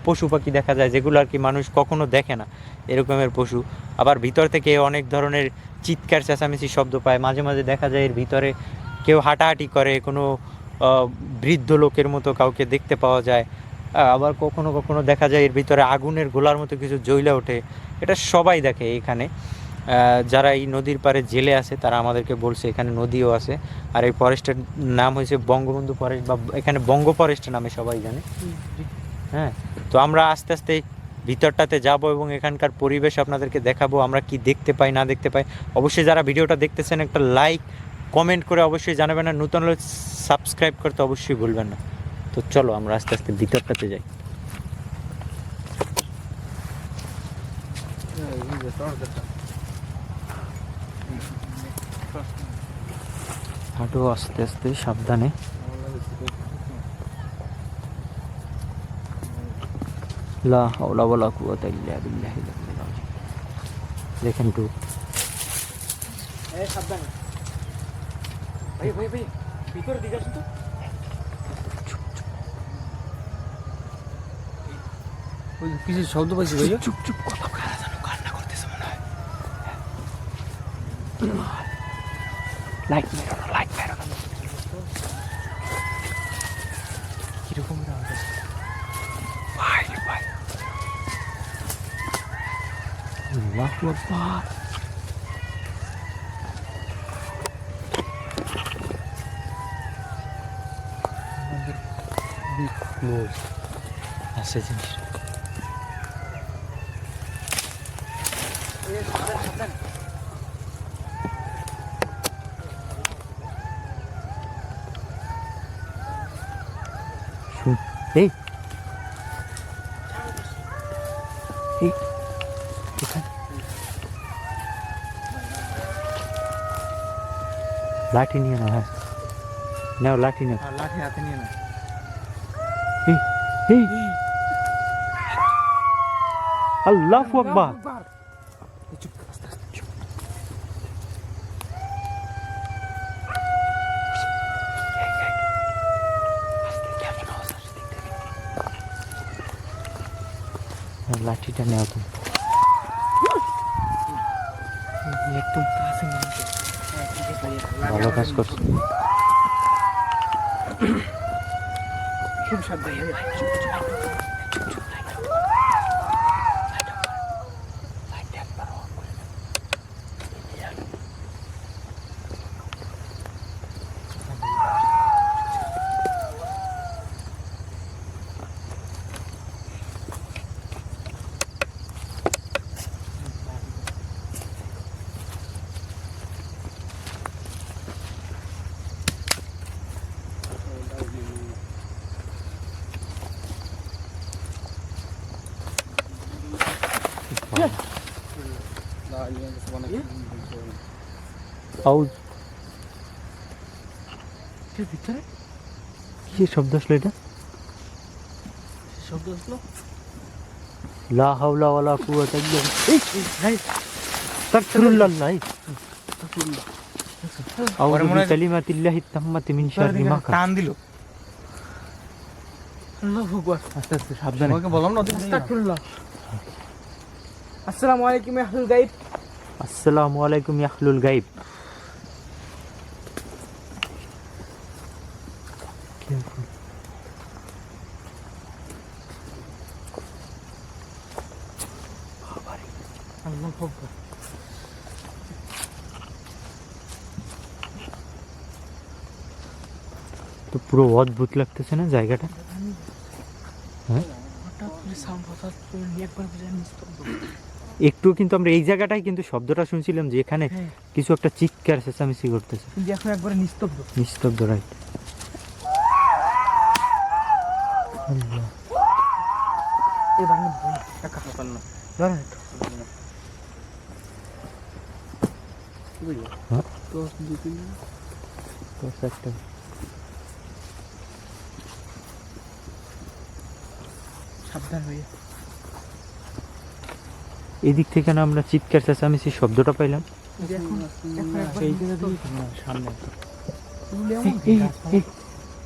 পশু পাখি দেখা যায়, যেগুলো আর কি মানুষ কখনো দেখে না এরকমের পশু। আবার ভিতর থেকে অনেক ধরনের চিৎকার চেঁচামেচি শব্দ পায়। মাঝে মাঝে দেখা যায় এর ভিতরে কেউ হাঁটাহাঁটি করে, কোনো বৃদ্ধ লোকের মতো কাউকে দেখতে পাওয়া যায়। আবার কখনো কখনো দেখা যায় এর ভিতরে আগুনের গোলার মতো কিছু জ্বলে ওঠে। এটা সবাই দেখে এখানে। যারা এই নদীর পাড়ে জেলে আছে তারা আমাদেরকে বলছে এখানে নদীও আছে। আর এই ফরেস্টের নাম হয়েছে বঙ্গবন্ধু ফরেস্ট, বা এখানে বঙ্গ ফরেস্ট নামে সবাই জানে। হ্যাঁ, তো আমরা আস্তে আস্তে ভিতরটাতে যাব এবং এখানকার পরিবেশ আপনাদেরকে দেখাবো আমরা কি দেখতে পাই না দেখতে পাই। অবশ্যই যারা ভিডিওটা দেখতেছেন একটা লাইক কমেন্ট করে অবশ্যই জানাবেন, আর নতুন হলে সাবস্ক্রাইব করতে অবশ্যই ভুলবেন না। তো চলো আমরা আস্তে আস্তে ভিতরটাতে যাই। হাঁটো আস্তে আস্তে, সাবধানে। লা হাওলা ওয়ালা কুওয়াতা ইল্লা বিল্লাহিল আলিয়্যিল আযীম। দেখেন তো সাবধানে ভাই ভাই ভাই, ভিতরে দিকে আসুন তো। ওই কিছু শব্দ পাইছি ভাই, চুপ চুপ কথা বলা জানো, কান্না করতেছে মনে হয়। লাইট মেরো না, লাইট মেরো না। কিরকম আওয়াজ আসছে ভাই ভাই। আল্লাহু আকবার, ক্লোজ আছে জিনিসটা। এই লাঠি নিয়ে নাও। হ্যাঁ নাও, লাঠি নাও, লাঠি হাতে নিয়ে না। আল্লাহু আকবার। লাঠিটা নেওয়া তুমি একদম কাছে নিয়ে আসো। ভালো কাজ করছো। খুব সাবধানে আউজ ভিতরে কি শব্দ আসলো এটা? শব্দ আসলো। লা হাওলা ওয়ালা কুওয়াতা ইল্লা বিল্লাহ। আস্তাগফিরুল্লাহ। আউযু বিকালিমাতিল্লাহি তাম্মাতি মিন শাররি মা খালাক। টান দিল। আল্লাহু আকবার। আস্তে আস্তে সাবধানে। তোমাকে বললাম না আস্তাগফিরুল্লাহ। আসসালামু আলাইকুম ইয়া আহলুল গায়ব। আসসালামু আলাইকুম ইয়া আহলুল গায়ব। আল্লাহু আকবার। তো পুরো অদ্ভুত লাগতেছে না জায়গাটা? হ্যাঁ হঠাৎ করে সাউন্ড হঠাৎ করে একবার বুঝে নিস্তব্ধ। একটু কিন্তু আমরা এই জায়গাটাই কিন্তু শব্দটা শুনছিলাম যে এখানে হ্যাঁ। কিছু একটা চিৎকার চেঁচামেচি করতেছে। কিন্তু এখন একবারে নিস্তব্ধ। নিস্তব্ধ, রাইট। এই বাংলা বই টাকা পান না ধরেন একটু হ্যাঁ? তো দুই তিন একটা সাবধান হয়ে এদিক থেকে না আমরা চিৎকার চেঁচামেচি শব্দটা পাইলাম। এখন একবার সেই জায়গা দিয়ে সামনে।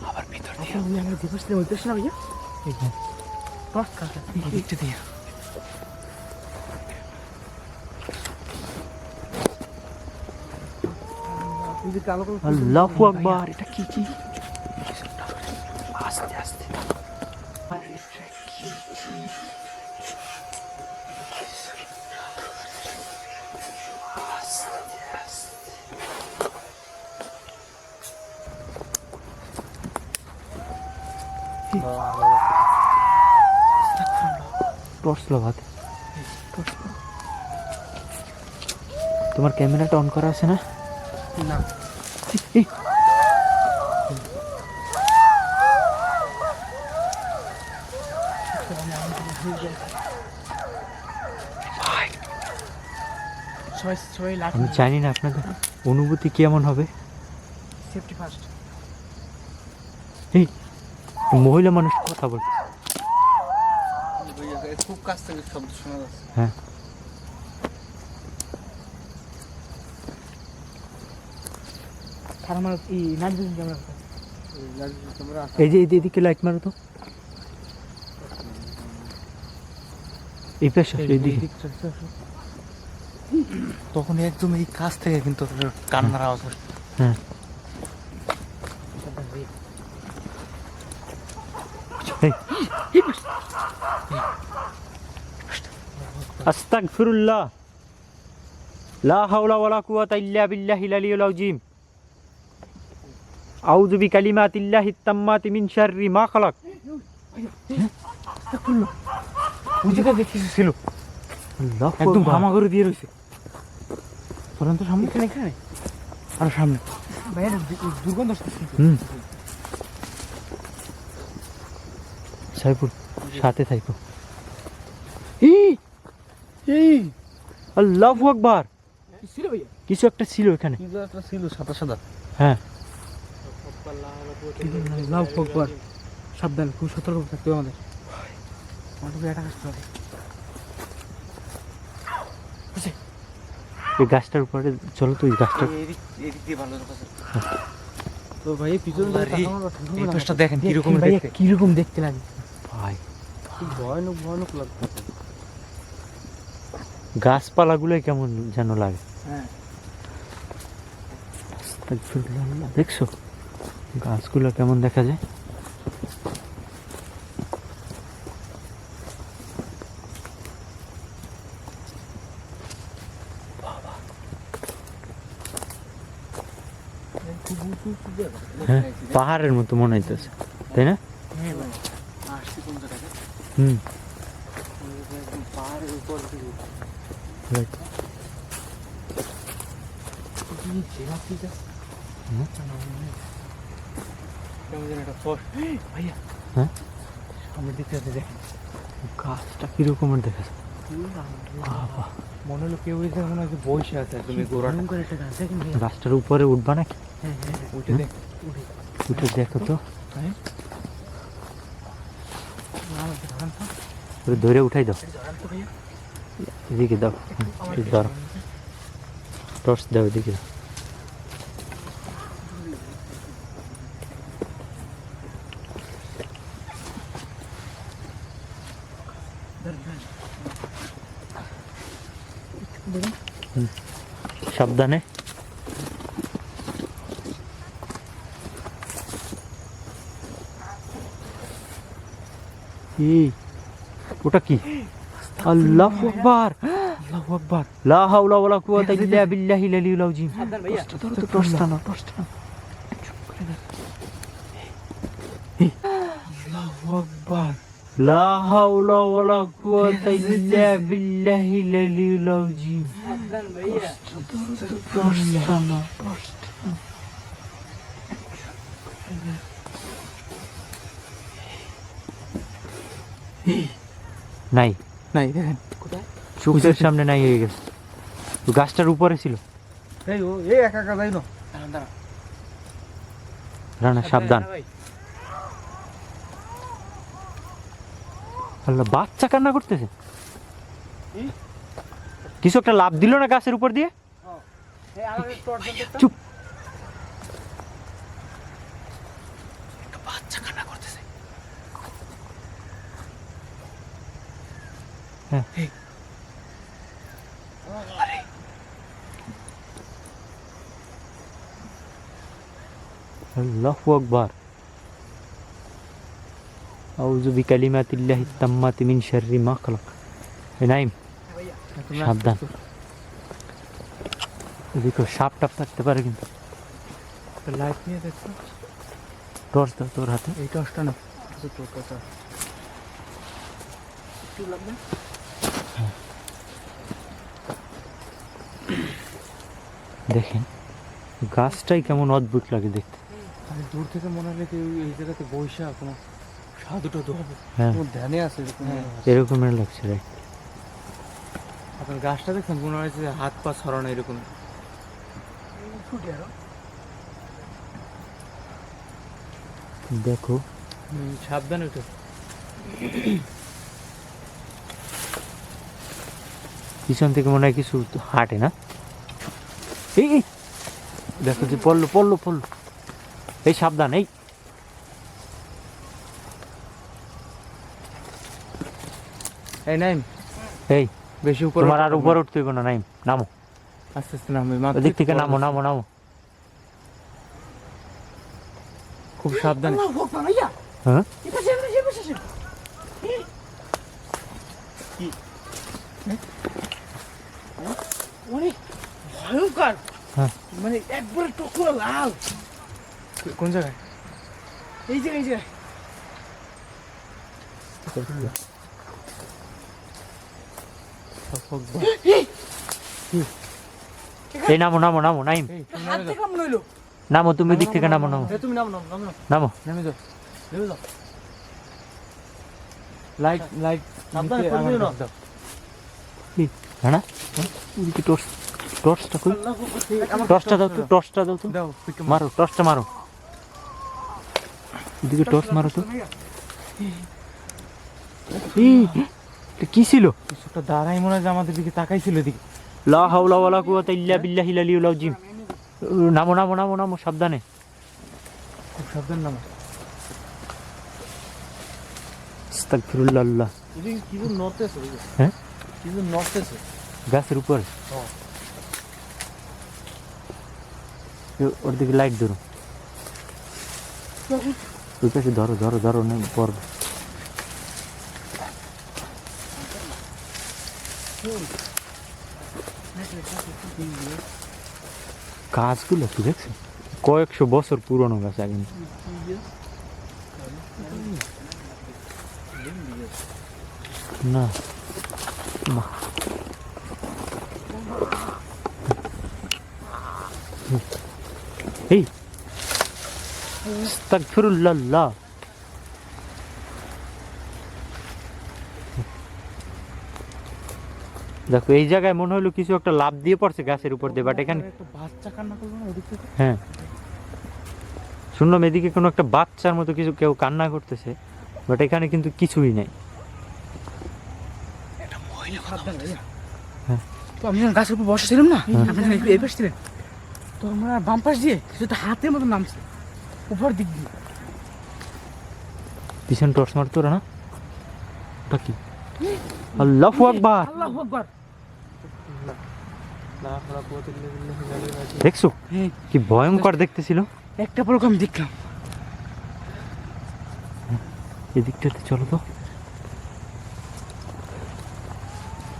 আবার ভিতর আমরা যে বসলে ওই পেছ না ভাইয়া দিয়ে টর্চ কাটা দিকটা দিয়ে। যদি কালো করে আল্লাহু আকবার। এটা কি কি? আস্তে আস্তে টর্চ লাগাতে। তোমার ক্যামেরাটা অন করা আছে না? না সবাই সবাই লাঠি আমি জানি না আপনাদের অনুভূতি কেমন হবে। সেফটি ফার্স্ট এই মহিলা মানুষ কথা বল। খুব কাছ থেকে শব্দ শোনা যাচ্ছে। হ্যাঁ আর আমার এই নাচ দিন ক্যামেরা এই যে এদিকে লাইট মারো তো। এই পাশে এইদিকে। তখন একদম এই কাছ থেকে কিন্তু কান্নার আওয়াজ আসছে। হ্যাঁ এই। আস্তাগফিরুল্লাহ। লা হাওলা ওয়ালা কুওয়াতা ইল্লা বিল্লাহিল আলিয়্যিল আযীম। আউযু বিকালিমাতিল্লাহি তাম্মাতি মিন শাররি মা খালাক। বুঝিটা দেখতেছিল আল্লাহু একদম আকবার। হামা করে দিয়ে রয়েছে। বলেন তো সামনে এখানে এখানে আর সামনে ভাইয়া দুর্গন্ধ আসছে হুম সাইফুল সাথে থাকো। এই আল্লাহু আকবার। কি ছিল ভাইয়া কিছু একটা ছিল এখানে। কি যেন একটা ছিল সাদা সাদা। হ্যাঁ আল্লাহু আকবার। সাবধান খুব সতর্ক থাকতে হবে আমাদের আমাদের এটা আসতে হবে এই গাছটার উপরে চলো তো। এই গাছটা এদিক দিয়ে ভালো কথা। তো ভাই পিছনে এই পাশটা দেখেন কিরকম ভাইয়া দেখতে। কিরকম দেখতে লাগে ভাই ভয়ানক ভয়ানক লাগছে গাছপালাগুলোই কেমন যেন লাগে। হ্যাঁ আস্তাগফিরুল্লাহ, দেখছো গাছগুলো কেমন দেখা যায়। হ্যাঁ পাহাড়ের মতো মনে হইতেছে, তাই না? হ্যাঁ ভাই আসছি কোন জায়গায় হুম একদম পাহাড়ের উপর থেকে right. কেমন যেন একটা ফস ভাইয়া হ্যাঁ সামনের দিকটা দেখেন গাছটা কিরকমের দেখা যায়। বাবা, মনে হলো কেউ এসে মনে হয় বসে আছে তুমি গোড়াটা করে একটা গাছ দেখেন গাছটার উপরে উঠবা নাকি? হ্যাঁ হ্যাঁ ওইটা দেখ উঠে দেখো তো, হ্যাঁ না ধরান তো ওরে ধরে উঠাই দাও, ধরান তো ভাইয়া এদিকে দাও, এই ধরো, টর্চ দাও এদিকে দাও। সাবধানে। এই ওটা কি? আল্লাহু আকবার, আল্লাহু আকবার, লা হাওলা ওয়ালা কুওয়াতা ইল্লা বিল্লাহিল আলিয়্যিল আযীম। সাবধান ভাইয়া টর্চটা নাও, টর্চটা নাও। আল্লাহু আকবার, লা হাওলা ওয়ালা কুওয়াতা ইল্লা বিল্লাহিল আলিয়্যিল আযীম। সাবধান ভাইয়া টর্চটা নাও, নাই নাই দেখেন কোথায় চোখের সামনে নাই হয়ে গেছে, তো গাছটার উপরে ছিল। এই ও এই একা একা যাই না। দাঁড়ান দাঁড়ান রানা সাবধান। ভাই আল্লাহ, বাচ্চা কান্না করতেছে, কিছু একটা লাভ দিল না গাছের উপর দিয়ে। এই আমাদের টর্চ দেন চুপ, একটা বাচ্চা কান্না করতেছে। হ্যাঁ আল্লাহু আকবার, আউযু বিকালিমাতিল্লাহিত তাম্মাতি মিন শাররি মা খালাক। এ নাইম সাবধান, দেখো সাপ টাপ থাকতে পারে কিন্তু। লাইট নিয়ে দেখো টর্চ দাও তোর হাতে। এই টর্চটা না তোর টর্চটা কি লাগবে দেখেন গাছটাই কেমন অদ্ভুত লাগে দেখতে। আমি দূর থেকে মনে হলে কেউ এই জায়গাতে বসে কোনো সাধুটা তো হবে হ্যাঁ ওর ধ্যানে আছে এরকম মনে হয়। এরকমের লাগছে রাইট। আপনার গাছটা দেখছেন মনে হয়েছে যে হাত পা ছড়ানো এরকম দেখো সাবধানে তো পিছন থেকে মনে হয় কিছু হাঁটে না। এই এই, দেখো যে পড়লো পড়লো পড়লো, এই সাবধান। এই নাইম এই বেশি উপর তোমার আর উপরে উঠতে হইব না, নাইম নামো, আস্তে আস্তে নামবে ওদিক থেকে নামো নামো নামো। খুব সাবধানে হ্যাঁ অনেক ভয়ঙ্কর, হ্যাঁ মানে একবারে টকরা লাল। কোন জায়গায় এই যে এই যে এই নামো নামো নামো, নাইম হাত থেকে কেমন হইলো? নামো, তুমি দিক থেকে নামো নামো তুমি নাম নাম নাম নামো। নেমে যাও নেমে যাও। লাইট লাইট সাবধানে পড়বে না। হ্যাঁ ওদিকে টর্চ, টর্চটা কই? টর্চটা দাও তো, টর্চটা দাও তো, দাও মারো টর্চটা মারো, ওদিকে টর্চ মারো তো। এই, এটা কি ছিল? কিছুটা দাঁড়াই মনে হয় যে আমাদের দিকে তাকাইছিল এদিকে লা হাওলা ওয়ালা কুওয়াতা ইল্লা বিল্লাহিল আলিয়্যিল আযীম। নামো নামো নামো নামো সাবধানে। খুব সাবধান নামো আস্তাগফিরুল্লাহ। এদিকে কিছু নড়তেছে, হ্যাঁ কিছু নড়তেছে। গাছের উপরে ওর দিকে লাইট ধরো, ওই পাশে ধরো ধরো ধরো না পড়বে। গাছগুলো কি দেখছো, কয়েকশো বছর পুরনো গাছ আগে। না এই আস্তাগফিরুল্লাহ। দেখো এই জায়গায় মনে হলো কিছু একটা লাভ দিয়ে পড়ছে গাছের উপর দিয়ে, বাট এখানে বাচ্চা কান্না করলো না ওদিক থেকে? হ্যাঁ শুনলাম এদিকে কোনো একটা বাচ্চার মতো কিছু কেউ কান্না করতেছে, বাট এখানে কিন্তু কিছুই নাই। হ্যাঁ। তো আমি যখন গাছের উপর বসেছিলাম না, আপনি যখন একটু এপাশ ছিলেন, তো আমরা বাম পাশ দিয়ে কিছু একটা হাতের মতো নামছে উপর দিক দিয়ে। পিছন টর্চ মারতো না, ওটা কি? আল্লাহু আকবার, আল্লাহু আকবার। দেখছো হ্যাঁ, কি ভয়ঙ্কর দেখতেছিল। একটা পর আমি দেখলাম। এদিকটাতে চলো তো।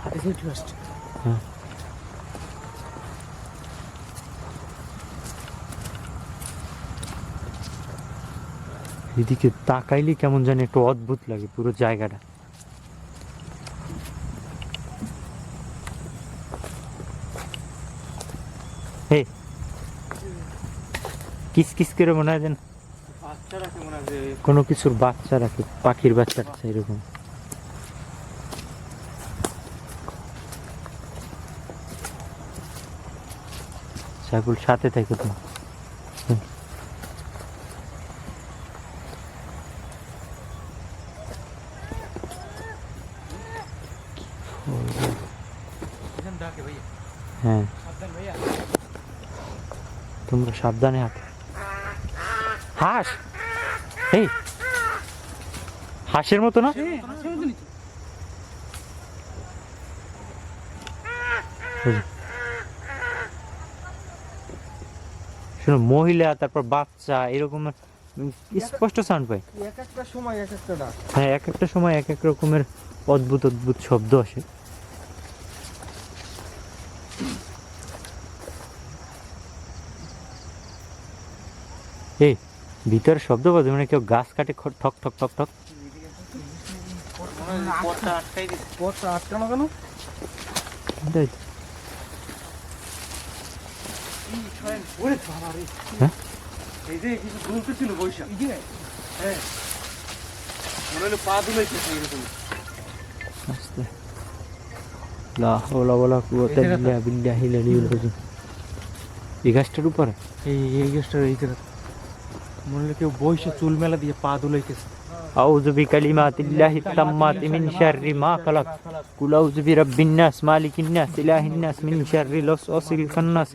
হাতে সেফটি ফার্স্ট। হ্যাঁ এদিকে তাকাইলে কেমন জানি একটু অদ্ভুত লাগে পুরো জায়গাটা। হে কিস কিস করে মনে হয় যেন বাচ্চা রাখে মনে হয়, কোনো কিছুর বাচ্চা রাখে, পাখির বাচ্চা টাচ্চা এরকম। সাইফুল সাথে থাকো তুমি। ডাকে ভাইয়া, হ্যাঁ সাবধান ভাইয়া। তোমরা সাবধানে হাঁটো। হাঁস, এই হাঁসের মতো না? হ্যাঁ, হাসির মতো নিচে। শোনো মহিলা তারপর বাচ্চা এরকম স্পষ্ট সাউন্ড পাই। এক একটা সময় এক একটা ডাক। হ্যাঁ এক একটা সময় এক এক রকমের অদ্ভুত অদ্ভুত শব্দ আসে। এই ভিতরে শব্দ বাজে, মানে কেউ গাছ কাটে ঠক ঠক ঠক ঠক। পথটা আটকাই দিচ্ছে। পথটা আটকানো কেন? এটাই তো। ওরে বাবা রে, হ্যাঁ এই যে কিছু দুলতেছিল বৈশাখ, এই যে হ্যাঁ মনে হলো পা দুলাইছে এরকম। আস্তে লা হাওলা ওয়ালা কুওয়াতা ইল্লা বিল্লাহিল আলিয়্যিল আযীম। এই গাছটার উপরে এই গাছটার এই জায়গা মনে হলো কেউ বৈশাখ চুল মেলা দিয়ে পা দুলাইতেছে। আউযু বিকালিমাতিল্লাহি তাম্মাতি মিন শাররি মা খালাক। কুল আউযু বিরাব্বিন নাস মালিকিন নাস ইলাহিন নাস মিন শাররিল ওয়াসওয়াসিল খান্নাস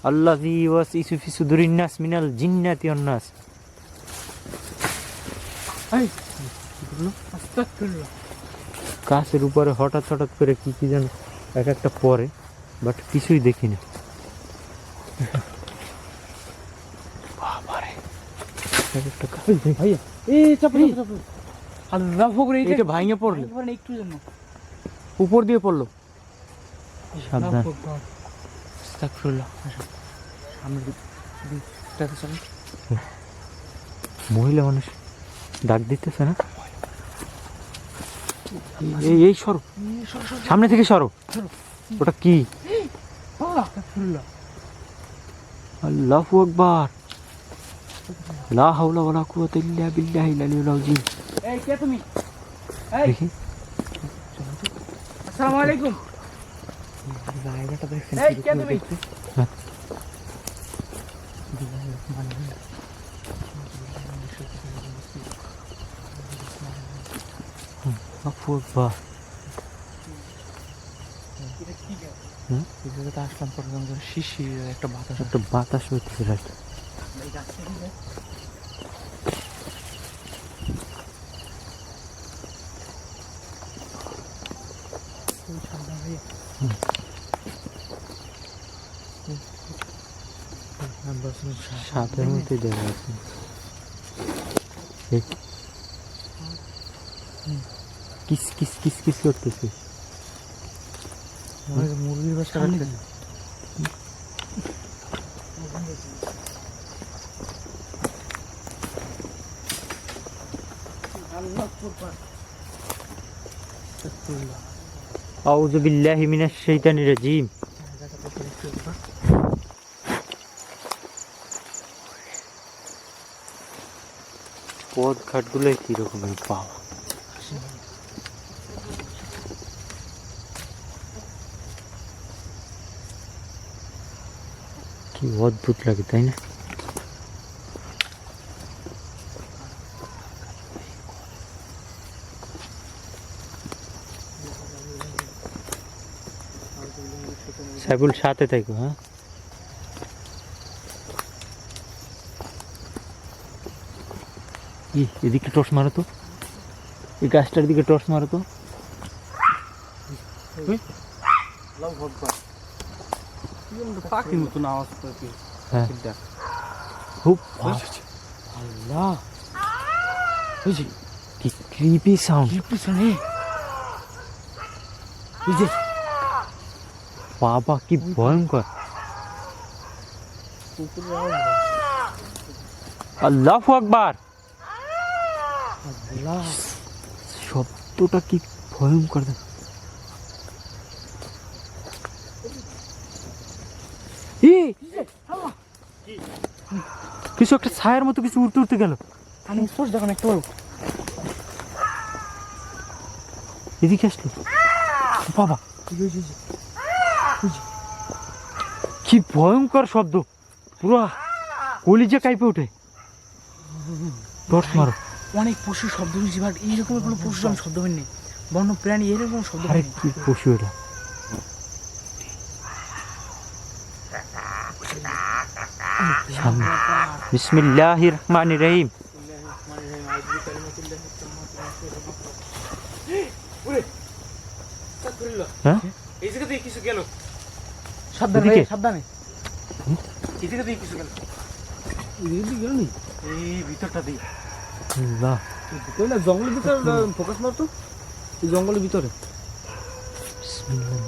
আল্লাযী ইউওয়াসওয়িসু ফি সুদুরিন নাস মিনাল জিন্নাতি ওয়ান নাস। এই আস্তাগফিরুল্লাহ। গাছের উপরে হঠাৎ হঠাৎ করে কি কি যেন এক একটা পরে, বাট কিছুই দেখি না। বাবারে এক একটা ভাইয়া এই চাপ চাপ। আল্লাহু আকবার। এটা ভাঙে পড়লো, মানে একটু জন্য উপর দিয়ে পড়লো। সাবধান। আস্তাগফিরুল্লাহ। সামনের দিকটাতে চলো। মহিলা মানুষ ডাক দিতেছে না? এই এই সরো, সামনে থেকে সরো। ওটা কি? আস্তাগফিরুল্লাহ। আল্লাহু আকবার, লা হাওলা ওয়ালা কুওয়াতা ইল্লা বিল্লাহিল আলিয়্যিল আযীম। এই কে তুমি? এই দেখি আসসালামু আলাইকুম। জায়গাটা দেখছেন এই কে তুমি? আল্লাহু আকবার। এই জায়গাতে আসলাম পরে শিশির একটা বাতাস। একটা বাতাস হইতেছে রাইট। সাবধান ভাইয়া। সাপের মতোই দেখা যাচ্ছে। কিস কিস কিস কিস করতেছে। মুরগির বাসা আউযু বিল্লাহি মিনাশ শাইতানির রাজিম। পথ ঘাটগুলো কিরকমের পাওয়া, কি অদ্ভুত লাগে তাই না? সাইবুল সাথে থাকো। হ্যাঁ, এদিকে টর্চ মারো তো, এই গাছটার দিকে টর্চ মারো তো। পাখির মতন আওয়াজ করে। হ্যাঁ, খুব আল্লাহ, কি ক্রিপি সাউন্ড। বাবা কি ভয়ঙ্কর। আল্লাহু আকবার। আল্লাহ, শব্দটা কি ভয়ঙ্কর। কিছু একটা ছায়ার মতো কিছু উড়তে উড়তে গেল। আমি সোর্স দেখো না একটু বলো। এদিকে আসলো বাবা, কি ভয়ঙ্কর শব্দ, পুরো কলিজা কাঁপে ওঠে। টর্চ মারো। অনেক পশু শব্দ শুনছি, বাট এইরকম কোনো পশু আমি শব্দ পাইনি। বন্য প্রাণী এরকম শব্দ আরে পাইনি। কি পশু এটা? বিসমিল্লাহির রহমানির রহিম। হ্যাঁ, এই জায়গা দিয়ে কিছু গেল। সাবধানে এদিকে? সাবধানে। এই জায়গা দিয়ে কিছু গেল। এদিকে গেল নি? এই ভিতরটা দিয়ে। আল্লাহ, কই না জঙ্গলের ভিতরে ফোকাস মারতো। এই জঙ্গলের ভিতরে। বিসমিল্লাহ।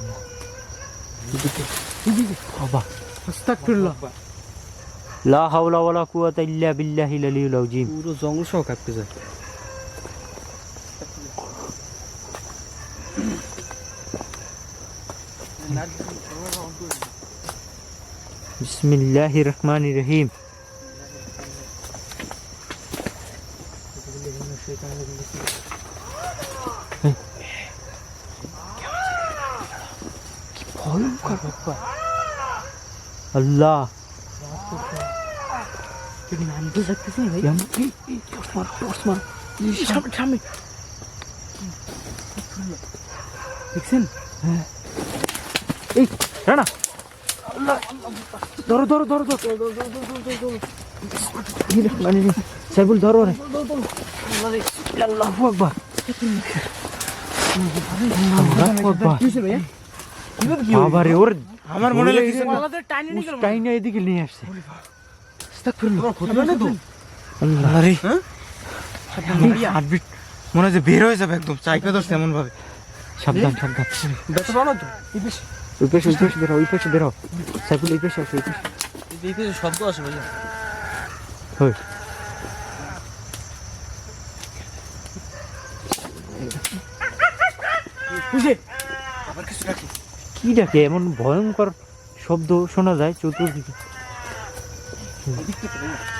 এদিকে বাবা, আস্তাগফিরুল্লাহ। লা হাওলা ওয়ালা কুওয়াতা ইল্লা বিল্লাহিল আলিয়্যিল আযীম। পুরো জঙ্গল সহ কাঁপতে যায়। বিসমিল্লাহির রহমানির রহিম। কি ভয়ঙ্কর ব্যাপার। আল্লাহ, তুমি নামতে থাকতেছি ভাই। টর্চ মার, টর্চ মার। সামনে সামনে দেখছেন? হ্যাঁ, এই রানা, আল্লাহ, ধরো ধরো ধরো ধরো। সাইবুল ধরো রে। আল্লাহু আকবার। আল্লাহু আকবার। কি হয়েছে ভাইয়া? বাবা রে, ওর আমার মনে লাগছে টাইনি নিয়ে গেল। টাইনা এদিকে নিয়ে আসছে। আস্তাগফিরুল্লাহ। ক্ষতি হয় না তো? আল্লাহ রে, হার্টবিট মনে হয় যে বের হয়ে যাবে একদম। চাইপে ধরছে এমন ভাবে। সাবধান সাবধান। ব্যথা পাও না তো? ওই পাশে বেরো, ওই পাশে বেরো। সাইবুল এই পাশে আসো, এই পাশে। এই যে শব্দ আসে ভাইয়া। হয় বুঝে আবার কিছু ডাকি। কি ডাকে? এমন ভয়ঙ্কর শব্দ শোনা যায় চতুর্দিকে।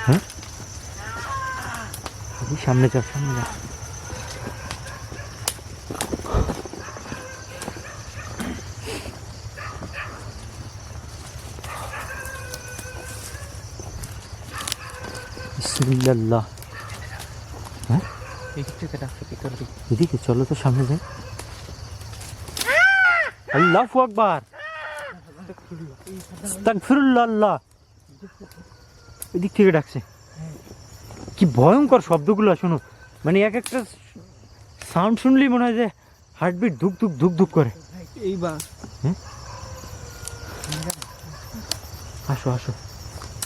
হ্যাঁ, সামনে যাও, সামনে যাও। বিসমিল্লাহ। হ্যাঁ, এদিকে চলো তো, সামনে যাই। আল্লাহু আকবার। আস্তাগফিরুল্লাহ। আল্লাহ, এদিক থেকে ডাকছে। কি ভয়ঙ্কর শব্দগুলো শোনো, মানে এক একটা সাউন্ড শুনলেই মনে হয় যে হার্টবিট ধুক ধুক ধুক ধুক করে। এইবার আসো আসো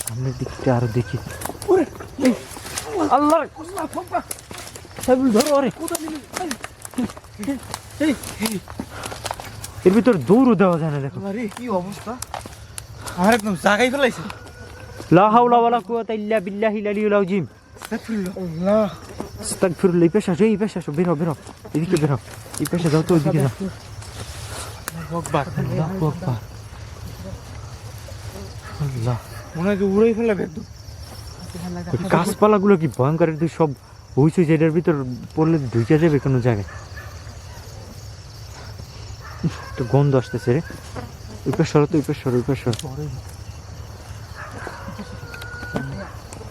সামনের দিকটা আরো দেখি। আল্লাহ সাইবুল ধরো আরে, এর ভিতর দৌড়ও দেওয়া যায় না। দেখো আরে কি অবস্থা, আমার একদম জাগাই ফেলাইছে। লা হাওলা ওয়ালা কুওয়াতা ইল্লা বিল্লাহিল আলিয়্যিল আযীম। আল্লাহ আস্তাগফিরুল্লাহ। এই পেশা এই পেশা বেরো বেরো, এদিকে বেরো, এই পেশা যাও তো, ওইদিকে যাও। আল্লাহু আকবার। আল্লাহ, মনে হয় যে উড়াই ফেলাবে একদম। গাছপালাগুলো কি ভয়ঙ্কর, তুই সব হইছে যেটার ভিতর পড়লে ঢুকে যাবে কোনো জায়গায়। তো গন্ধ আসতেছে রে, ওই পাশ সরো তো, ওই পাশ সরো, ওই পাশ সরো,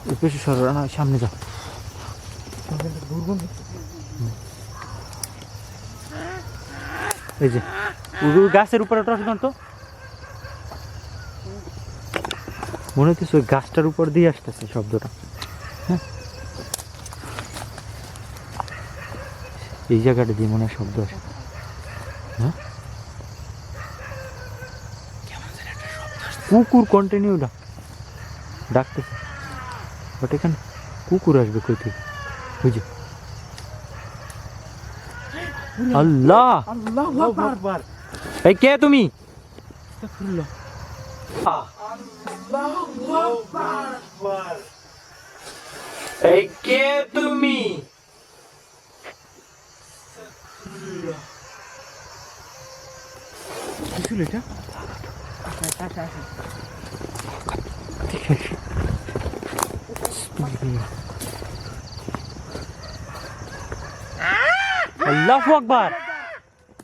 ওই পাশে সরো না, সামনে যাও। এই যে ওই গাছের উপরে ওঠা তো মনে হচ্ছে ওই গাছটার উপর দিয়ে আসতেছে শব্দটা। হ্যাঁ, এই জায়গাটা দিয়ে মনে হয় শব্দ আসে। হ্যাঁ, কুকুর কন্টিনিউ ডাকতেছে, বাট এখানে কুকুর আসবে কই থেকে? বুঝি আল্লাহ, আল্লাহু আকবার। এই কে তুমি? এই কে তুমি? কি ছিল এটা? আল্লাহু আকবার,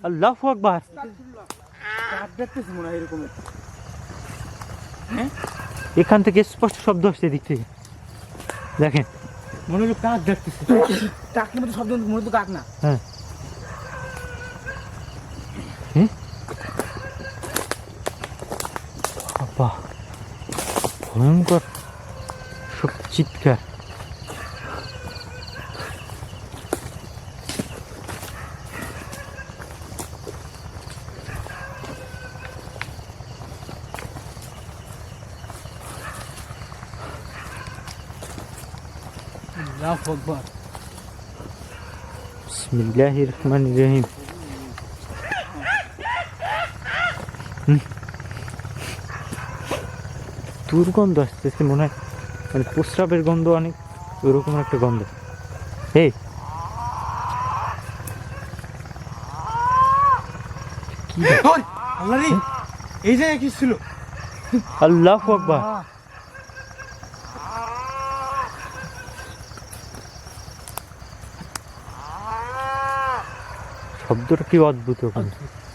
আল্লাহু আকবার। কাক ডাকতেছে মনে হয় এরকম। এখান থেকে স্পষ্ট শব্দ আসছে, এদিক থেকে দেখেন, মনে হলো কাক ডাকতেছে। কাকের মতো শব্দ, মনে তো কাক না। হ্যাঁ, বাবা ভয়ঙ্কর সব চিৎকার। আল্লাহু আকবার। বিসমিল্লাহির রহমানির রহিম। দুর্গন্ধ আসতেছে মনে হয়, মানে প্রস্রাবের গন্ধ, অনেক ওইরকম একটা গন্ধ। এই কি আল্লাহ রে, এই জায়গায় কি ছিল? আল্লাহু আকবার। শব্দটা কি অদ্ভুত ওখানে।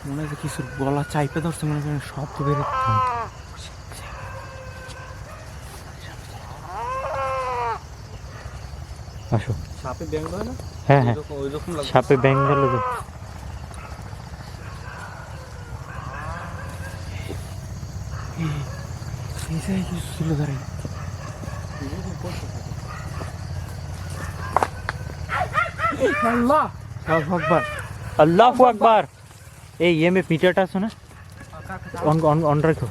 মনে হয় কিছু গলা চাইপে ধরছে, মনে হয় শব্দ বের হচ্ছে। আসো। সাপে ব্যাং হয় না? হ্যাঁ হ্যাঁ, ওই রকম লাগে। সাপে ব্যাং গেল তো। এই জায়গায় কিছু ছিল দাঁড়াই। আল্লাহ, আল্লাহু আকবার। আল্লাহু আকবার। এই ইএমএফ মিটারটা আছে না, অন রাখো।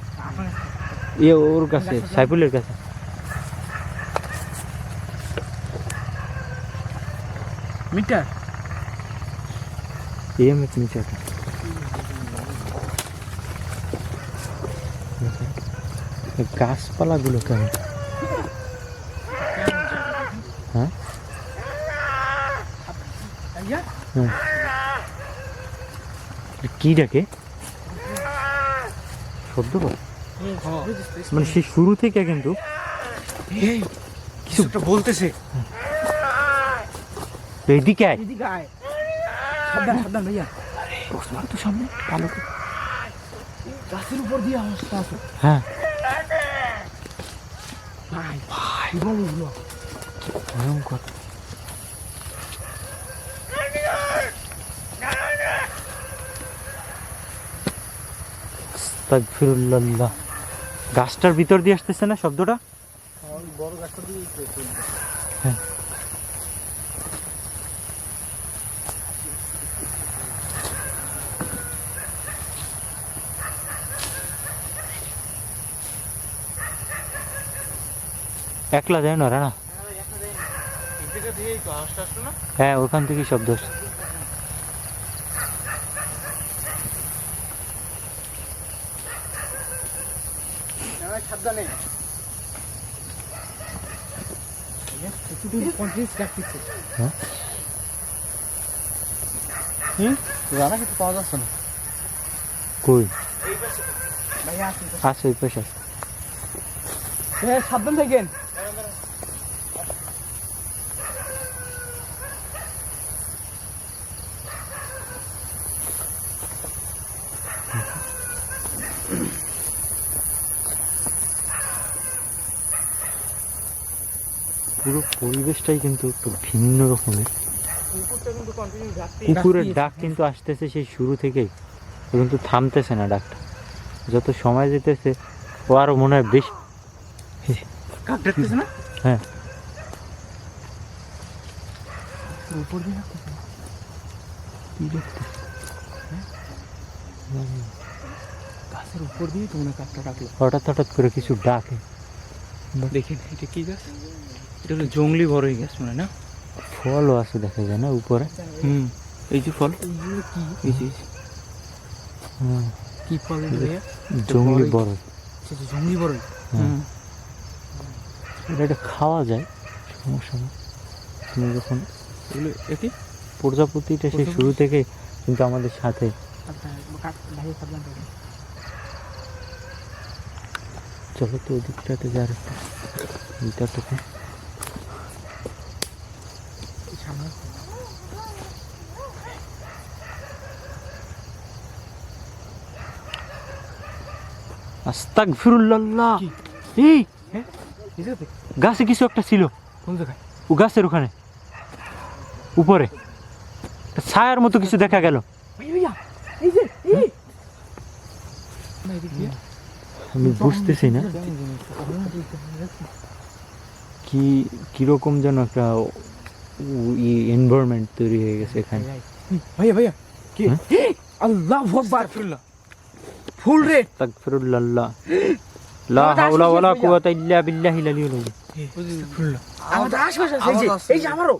ওর কাছে, সাইফুলের কাছে। মিটার, ইএমএফ মিটারটা গাছপালাগুলো কেমন? হ্যাঁ হ্যাঁ, কি ডাকে শব্দ করে? মানে সেই শুরু থেকে কিন্তু এই কিছু একটা বলতেছে। এইদিকে আয়, এদিকে আয়। সাবধান সাবধান ভাইয়া। তো সামনে ভালো করে। গাছের উপর দিয়ে আওয়াজটা আসে। হ্যাঁ, ভাই ভাই বলো বলো। ভয়ঙ্কর। আস্তাগফিরুল্লাহ। গাছটার ভিতর দিয়ে আসতেছে না শব্দটা? বড় গাছটা দিয়ে হ্যাঁ, একলা যায় না রানা? এই জায়গা দিয়েই তো আস্তে আস্তে না হ্যাঁ, ওখান থেকেই শব্দ আসছে। সাবধানে একটু কন্টিনিউস ডাকতেছে। হ্যাঁ? রানা কিন্তু পাওয়া যাচ্ছে না। কই ভাইয়া আসছে আছে? ওই পাশে আছে। সাবধান থাকেন। পুরো পরিবেশটাই কিন্তু একটু ভিন্ন রকমের। কুকুরটা কিন্তু কন্টিনিউ ডাকতেই কুকুরের ডাক কিন্তু আসতেছে সেই শুরু থেকেই, কিন্তু থামতেছে না ডাকটা। যত সময় যেতেছে ও আরো মনে হয় বেশি। কাক ডাকতেছে না হ্যাঁ, উপর দিয়ে ডাকতেছে। কি দেখতে গাছের উপর দিয়ে তো মনে কাকটা ডাকলো। হঠাৎ হঠাৎ করে কিছু ডাকে। দেখেন এটা কি গাছ? এটা হলো জংলি বড়ই গাছ মানে না? ফলও আছে দেখা যায় না উপরে। এই যে ফল, এইগুলো কি? এই যে হুম, কি ফল এগুলো ভাইয়া? জঙ্গলি বড়। সেটা জঙ্গলি বড়ই। হ্যাঁ, এটা খাওয়া যায়, সমস্যা নেই। তুমি যখন এগুলো একই প্রজাপতিটা সেই শুরু থেকে কিন্তু আমাদের সাথে। ভাইয়া সাবধান থাকেন। চলো তো ওদিকটাতে যার একটা এইটাতে সামনে আস্তাগফিরুল্লাহ। কি? এই এই জায়গাতে? গাছে কিছু একটা ছিল। কোন জায়গায়? ও গাছের ওখানে উপরে একটা ছায়ার মতো কিছু দেখা গেল। ভাইয়া এই যে এই না এদিক দিয়ে আমি বুঝতেছি না কি কিরকম যেন একটা এনভায়রনমেন্ট তৈরি হয়ে গেছে এখানে। ভাইয়া ভাইয়া কি? হ্যাঁ? আল্লাহু আকবার। ফুল রেড। আস্তাগফিরুল্লাহ। লা হাওলা ওয়ালা কুওয়াতা ইল্লা বিল্লাহিল আলিয়্যিল আযীম। আমাদের আশেপাশে আছে, এই যে আমারও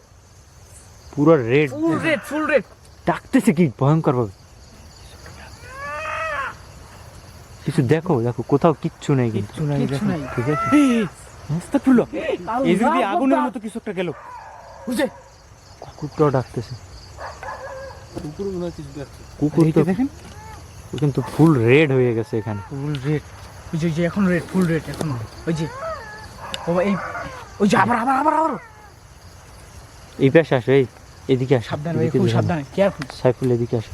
পুরো রেড, ফুল রেড ডাকতেছে কি ভয়ঙ্কর ভাবে। কিছু দেখো দেখো, কোথাও কিচ্ছু নেই কিন্তু। কিচ্ছু নাই। ঠিক আছে, আস্তাগফিরুল্লাহ। এই যদি আগুনের মতো কিছু একটা গেল। বুঝে কুকুরটাও ডাকতেছে। কুকুর মনে হয় কিছু দেখছে। কুকুর তো দেখেন ও কিন্তু ফুল রেড হয়ে গেছে এখানে। ফুল রেড। ওই যে এখন রেড, ফুল রেড এখন। ওই যে ও এই ওই যে আবার এই পাশে আসো, এদিকে আসো। সাবধানে ভাই, খুব সাবধানে, কেয়ারফুল। সাইফুল এদিকে আসো,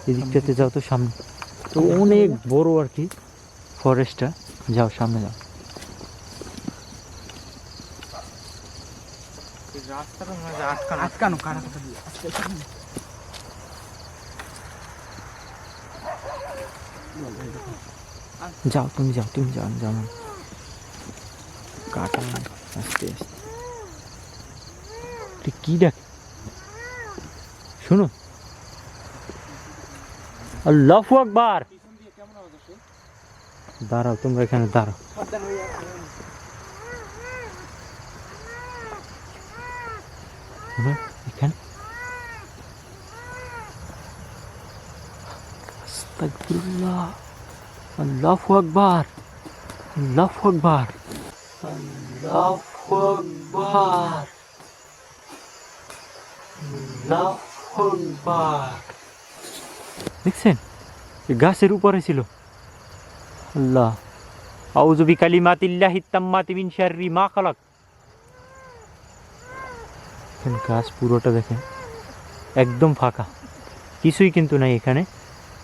এদিকটাতে যাও তো সামনে। তো অনেক বড় আর কি ফরেস্টটা। যাও সামনে যাও। রাস্তাটা মনে হয় আটকানো কারা কথা দিয়ে যাও তুমি যাও, তুমি যাও, যেমন কাটা আস্তে আস্তে। কি ডাক শোনো? আল্লাহু আকবার। দাঁড়াও তোমরা এখানে দাঁড়াও। এখানে আস্তাগফিরুল্লাহ। আল্লাহু আকবার, আল্লাহু আকবার, আল্লাহু আকবার, আল্লাহু আকবার। দেখছেন গাছের উপরে ছিল। আল্লাহ আউযু বিকালিমাতিল্লাহিত তাম্মাতি মিন শাররি মা খালাক। গাছ পুরোটা দেখেন একদম ফাঁকা, কিছুই কিন্তু নাই এখানে।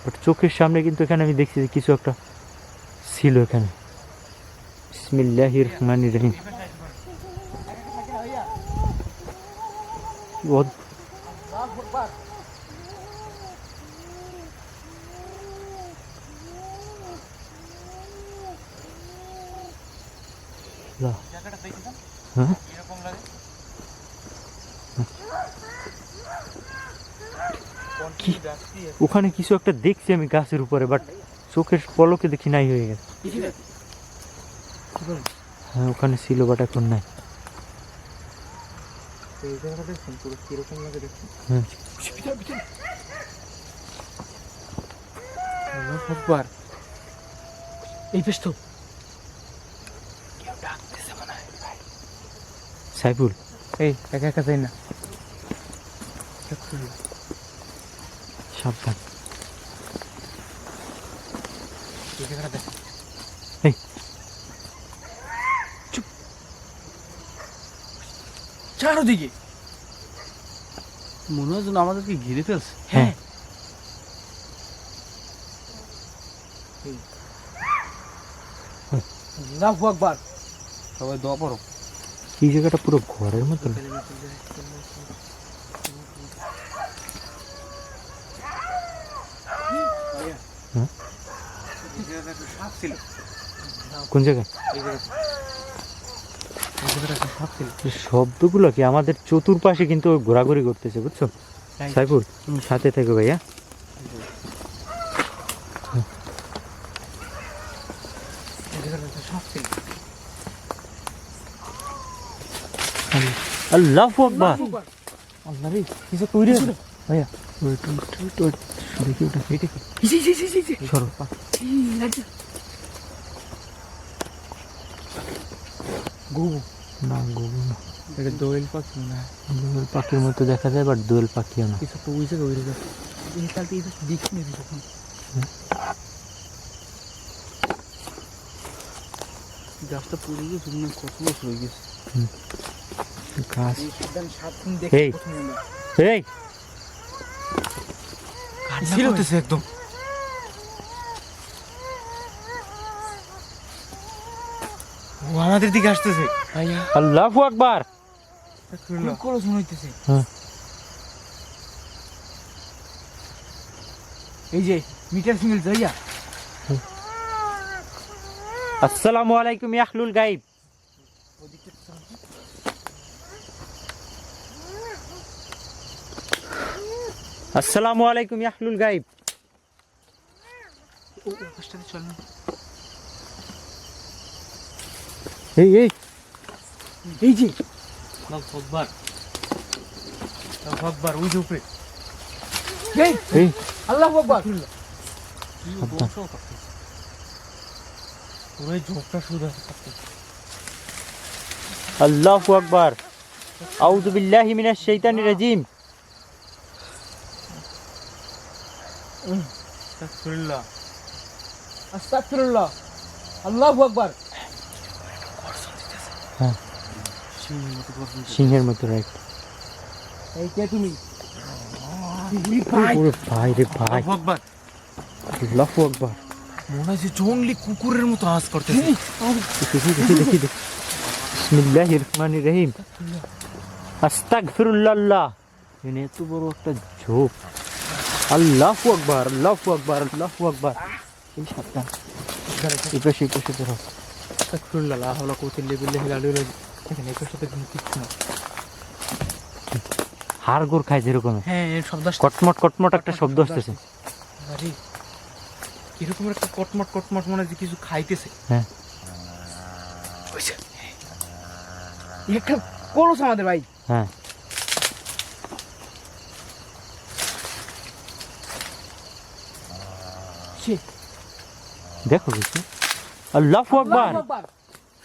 বাট চোখের সামনে কিন্তু এখানে আমি দেখছি যে কিছু একটা ছিল এখানে। বিসমিল্লাহির রহমানির রহিম। হ্যাঁ ওখানে কিছু একটা দেখছি আমি গাছের উপরে, বাট চোখের পলকে দেখি নাই হয়ে গেছে। হ্যাঁ ওখানে ছিল বাট এখন নাই। এই জায়গাটা দেখুন পুরো কিরকম লাগে দেখুন। হ্যাঁ আল্লাহু আকবার। এই পেশ তো সাইফুল এই একা একা যাই না। সাবধান। এই জায়গাটা দেখুন। এই চারদিকে মনে হয় যেন আমাদেরকে ঘিরে ফেলছে। হ্যাঁ আল্লাহু আকবার। সবাই দোয়া পড়ো। এই জায়গাটা পুরো ঘরের মতো। হ্যাঁ? সাপ ছিল কোন জায়গায়? এই জায়গাটা। এই জায়গাটা একটা সাপ ছিল। এই শব্দগুলো কি আমাদের চতুর্পাশে কিন্তু ঘোরাঘুরি করতেছে বুঝছো সাইফুল, তুমি সাথে থেকো ভাইয়া। এই জায়গাটা একটা সাপ ছিল। আল্লাহু আকবার। আল্লাহ রে কিছু কইরে ভাইয়া দেখি ওটা এইটা কি? সরো। গুগু না গুগু না, এটা দোয়েল পাখি না। দোয়েল পাখির মতো দেখা যায় বাট দোয়েল পাখিও না। কিছু তো ওই জায়গায় ওই জায়গায় এই কালকে এই দেখি না যখন গাছটা পুরো জন্য কত বছর হয়ে গেছে। গাছ সাবধান সাবধান এই। দেখে প্রথমে না এই ছিল তো একদম। ও আমাদের দিকে আসতেছে ভাইয়া। আল্লাহু আকবার। কোনো শোনা হইতেছে। হ্যাঁ এই যে মিটার সিঙ্গেল যাইয়া আসসালামু আলাইকুম ইয়া আহলুল গায়ব। আসসালামু আলাইকুম ইয়া আহলুল গায়ব। ও পাশটাতে চল না। এই এই এই যে আকবার আকবার ওই যে উপরে এই এই আল্লাহু আকবার। সাবধান। পুরো ঝোপটা শুরু আছে। আল্লাহু আকবার। আউযু বিল্লাহি মিনাশ শাইতানির রাজিম। আস্তাগফিরুল্লাহ আস্তাগফিরুল্লাহ আল্লাহু আকবার। হ্যাঁ সিংহের মতো রাইট। এই কে তুমি? ওরে ভাই রে ভাই, আল্লাহু আকবার। আল্লাহু আকবার। মনে হয় যে জঙ্গলি কুকুরের মতো আওয়াজ করতেছে। দেখি দেখি দেখি দেখি। বিসমিল্লাহির রহমানির রহিম। আস্তাগফিরুল্লাহ। এনে এত বড় একটা ঝোপ। আল্লাহু আকবার আল্লাহু আকবার আল্লাহু আকবার। এই সাবধান। এই পাশে ধরো। আস্তাগফিরুল্লাহ লা হাওলা কুওয়াতা ইল্লা বিল্লাহিল আলিয়্যিল আযীম। দেখেন এই পাশটাতে কোনো কিছু না। হাড় গোড় খায় যেরকম হ্যাঁ এর শব্দ আসছে। কটমট কটমট একটা শব্দ আসতেছে। আরে কিরকম একটা কটমট কটমট মনে হয় যে কিছু খাইতেছে। হ্যাঁ একটা কলস আমাদের ভাই। হ্যাঁ দেখো কিছু। আল্লাহু আকবার।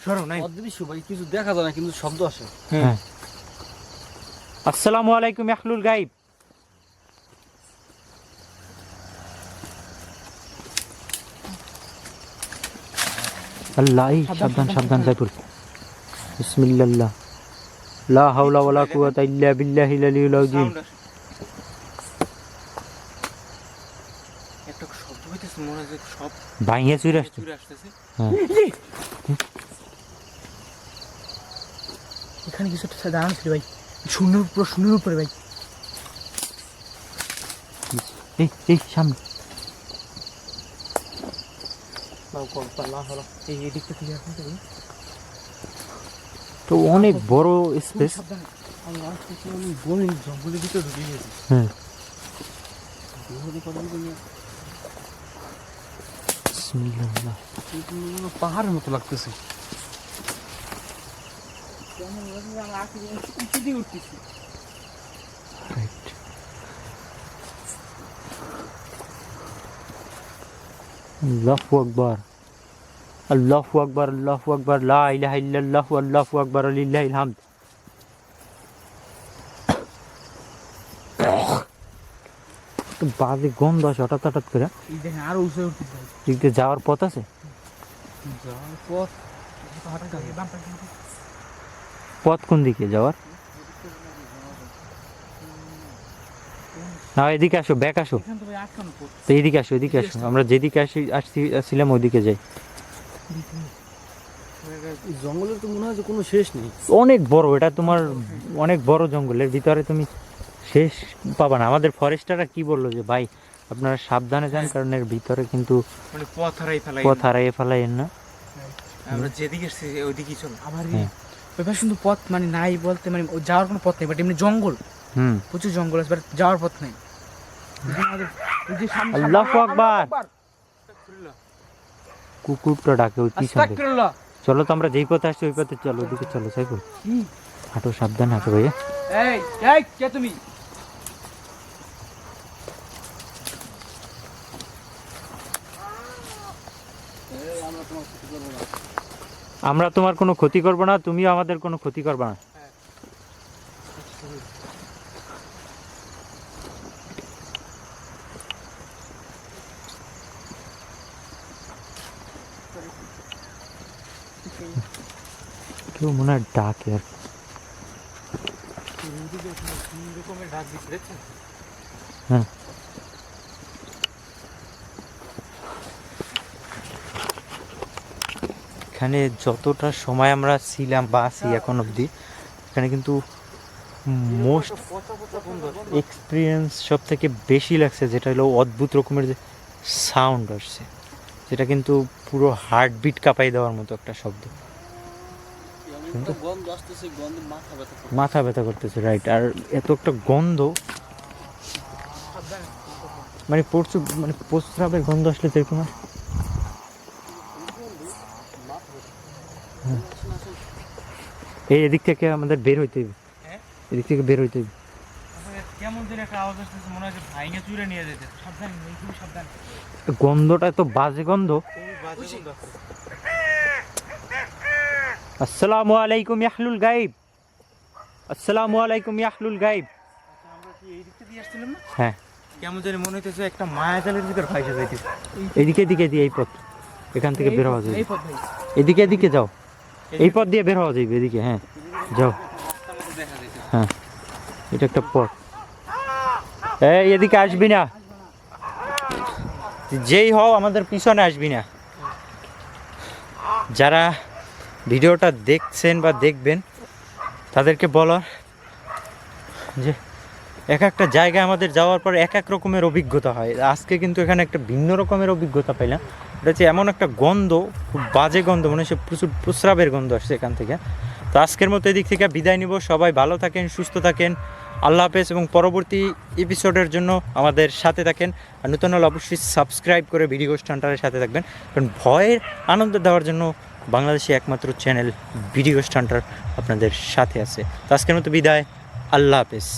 সরো নাই অদৃশ্য ভাই, কিছু দেখা যায় না কিন্তু শব্দ আসে। হ্যাঁ আসসালামু আলাইকুম ইয়া আহলুল গায়ব। আল্লাহ এই সাবধান সাবধান সাইফুল। বিসমিল্লাহ লা হাওলা ওয়ালা কুওয়াতা ইল্লা বিল্লাহিল আলিয়্যিল আযীম। একটা শব্দ হইতেছে মনে হয় যে সব ভাইয়া চুরে আসছে। চুরে আসতেছে। হ্যাঁ এখানে কিছু একটা দাঁড়ানো ছিল ভাই, শূন্যের উপর শূন্যের উপরে ভাই। এই এই সামনে। এই এদিকটা ক্লিয়ার করতে ভাই। তো অনেক বড় স্পেস। আমি বনের জঙ্গলের ভিতরে ঢুকে গেছি। হ্যাঁ পাহাড়ের মতো লাগতেছে। উঠতেছি। আল্লাহু আকবার, আল্লাহু আকবার, আল্লাহু আকবার, লা ইলাহা ইল্লাল্লাহ, আল্লাহু আকবার, লিল্লাহিল হামদ। তো বাজে গন্ধ আসে হঠাৎ হঠাৎ করে। এই দেখেন আরো উঁচু উঠতেছে। দিক দিয়ে যাওয়ার পথ আছে? যাওয়ার পথ পথ কোন দিকে যাওয়ার? না এদিকে আসো, ব্যাক আসো, এখান তো ভাই আটকানো পথ। তো এইদিকে আসো, এদিকে আসো, আমরা যেদিকে আসছিলাম ওইদিকে যাই। এই জঙ্গলের তো মনে হয় যে কোনো শেষ নেই। অনেক বড়, এটা তোমার অনেক বড় জঙ্গলের ভিতরে, তুমি শেষ পাবা না। আমাদের ফরেস্টাররা কি বললো যে ভাই আপনারা সাবধানে যান, কারণ এর ভিতরে কিন্তু মানে পথ হারাই ফেলাই, পথ হারাইয়ে ফেলাইয়েন না। আমরা যেদিকে এসেছি ওইদিকেই চলো। আবার হ্যাঁ। ওই পাশে কিন্তু পথ মানে নাই বলতে, মানে ও যাওয়ার কোনো পথ নেই, বাট এমনি জঙ্গল, হুম, প্রচুর জঙ্গল আছে, বাট যাওয়ার পথ নেই। আল্লাহু আকবার। কুকুরটা ডাকে ওই পিছন থেকে। আস্তাগফিরুল্লাহ। চলো তো আমরা যেই পথে আসছি ওই পথে চলো, ওদিকে চলো। সাইফুল হাঁটো, সাবধানে হাঁটো ভাইয়া। এই এই কে তুমি? আমরা তোমার কোনো ক্ষতি করবো না, তুমিও আমাদের কোনো ক্ষতি করবে না। কেউ মনে হয় ডাকে আর কি। রকমের ডাক দিচ্ছে দেখছেন? হ্যাঁ, এখানে যতটা সময় আমরা ছিলাম বা আছি এখন অবধি, এখানে কিন্তু মোস্ট এক্সপিরিয়েন্স সব থেকে বেশি লাগছে যেটা হলো অদ্ভুত রকমের যে সাউন্ড আসছে, যেটা কিন্তু পুরো হার্টবিট কাঁপাই দেওয়ার মতো একটা শব্দ। গন্ধ আসতেছে, গন্ধে মাথা ব্যথা করে। মাথা ব্যথা করতেছে, রাইট। আর এত একটা গন্ধ, মানে প্রচুর, মানে প্রস্রাবের গন্ধ আসলে যেরকম হয়। হ্যাঁ। এই এদিক থেকে আমাদের বের হইতে হবে, এদিক থেকে বের হইতে হবে। কেমন যেন একটা আওয়াজ আসতেছে, মনে হয় যে ভাইঙে চুরে নিয়ে যেতে। সাবধান, খুব সাবধান। গন্ধটা এত বাজে গন্ধ। খুবই বাজে গন্ধ আসছে। আসসালামু আলাইকুম ইয়াহলুল গাইব, আসসালামু আলাইকুম ইয়াহলুল গাইব। আমরা কি এই দিকটা দিয়ে আসছিলাম না? হ্যাঁ, কেমন জানি মনে হইতেছে একটা মায়াজালের ভিতর ভাইসা যাইতেছে। এদিকে এদিকে দিয়ে এই পথ, এখান থেকে বের হওয়া যাবে। এই পথ ভাই। এদিকে এদিকে যাও, এই পথ দিয়ে বের হওয়া যাবে এদিকে। হ্যাঁ যাও, রাস্তার মধ্যে দেখা যাইতেছে। হ্যাঁ এটা একটা পথ। এই এদিকে আসবি না, যেই হও আমাদের পিছনে আসবি না। যারা ভিডিওটা দেখছেন বা দেখবেন তাদেরকে বলার যে এক একটা জায়গায় আমাদের যাওয়ার পর এক এক রকমের অভিজ্ঞতা হয়। আজকে কিন্তু এখানে একটা ভিন্ন রকমের অভিজ্ঞতা পাইলাম। এটা হচ্ছে এমন একটা গন্ধ, খুব বাজে গন্ধ, মনে হচ্ছে প্রচুর প্রস্রাবের গন্ধ আসছে এখান থেকে। তো আজকের মতো এদিক থেকে বিদায় নিব। সবাই ভালো থাকেন, সুস্থ থাকেন, আল্লাহ হাফেজ। এবং পরবর্তী এপিসোডের জন্য আমাদের সাথে থাকেন। আর নতুন হলে অবশ্যই সাবস্ক্রাইব করে ভিডিও গোস্ট হান্টারের সাথে থাকবেন, কারণ ভয়ের আনন্দ দেওয়ার জন্য বাংলাদেশে একমাত্র চ্যানেল ভিডিও গোস্ট হান্টার আপনাদের সাথে আছে। তো আজকের মতো বিদায়, আল্লাহ হাফেজ।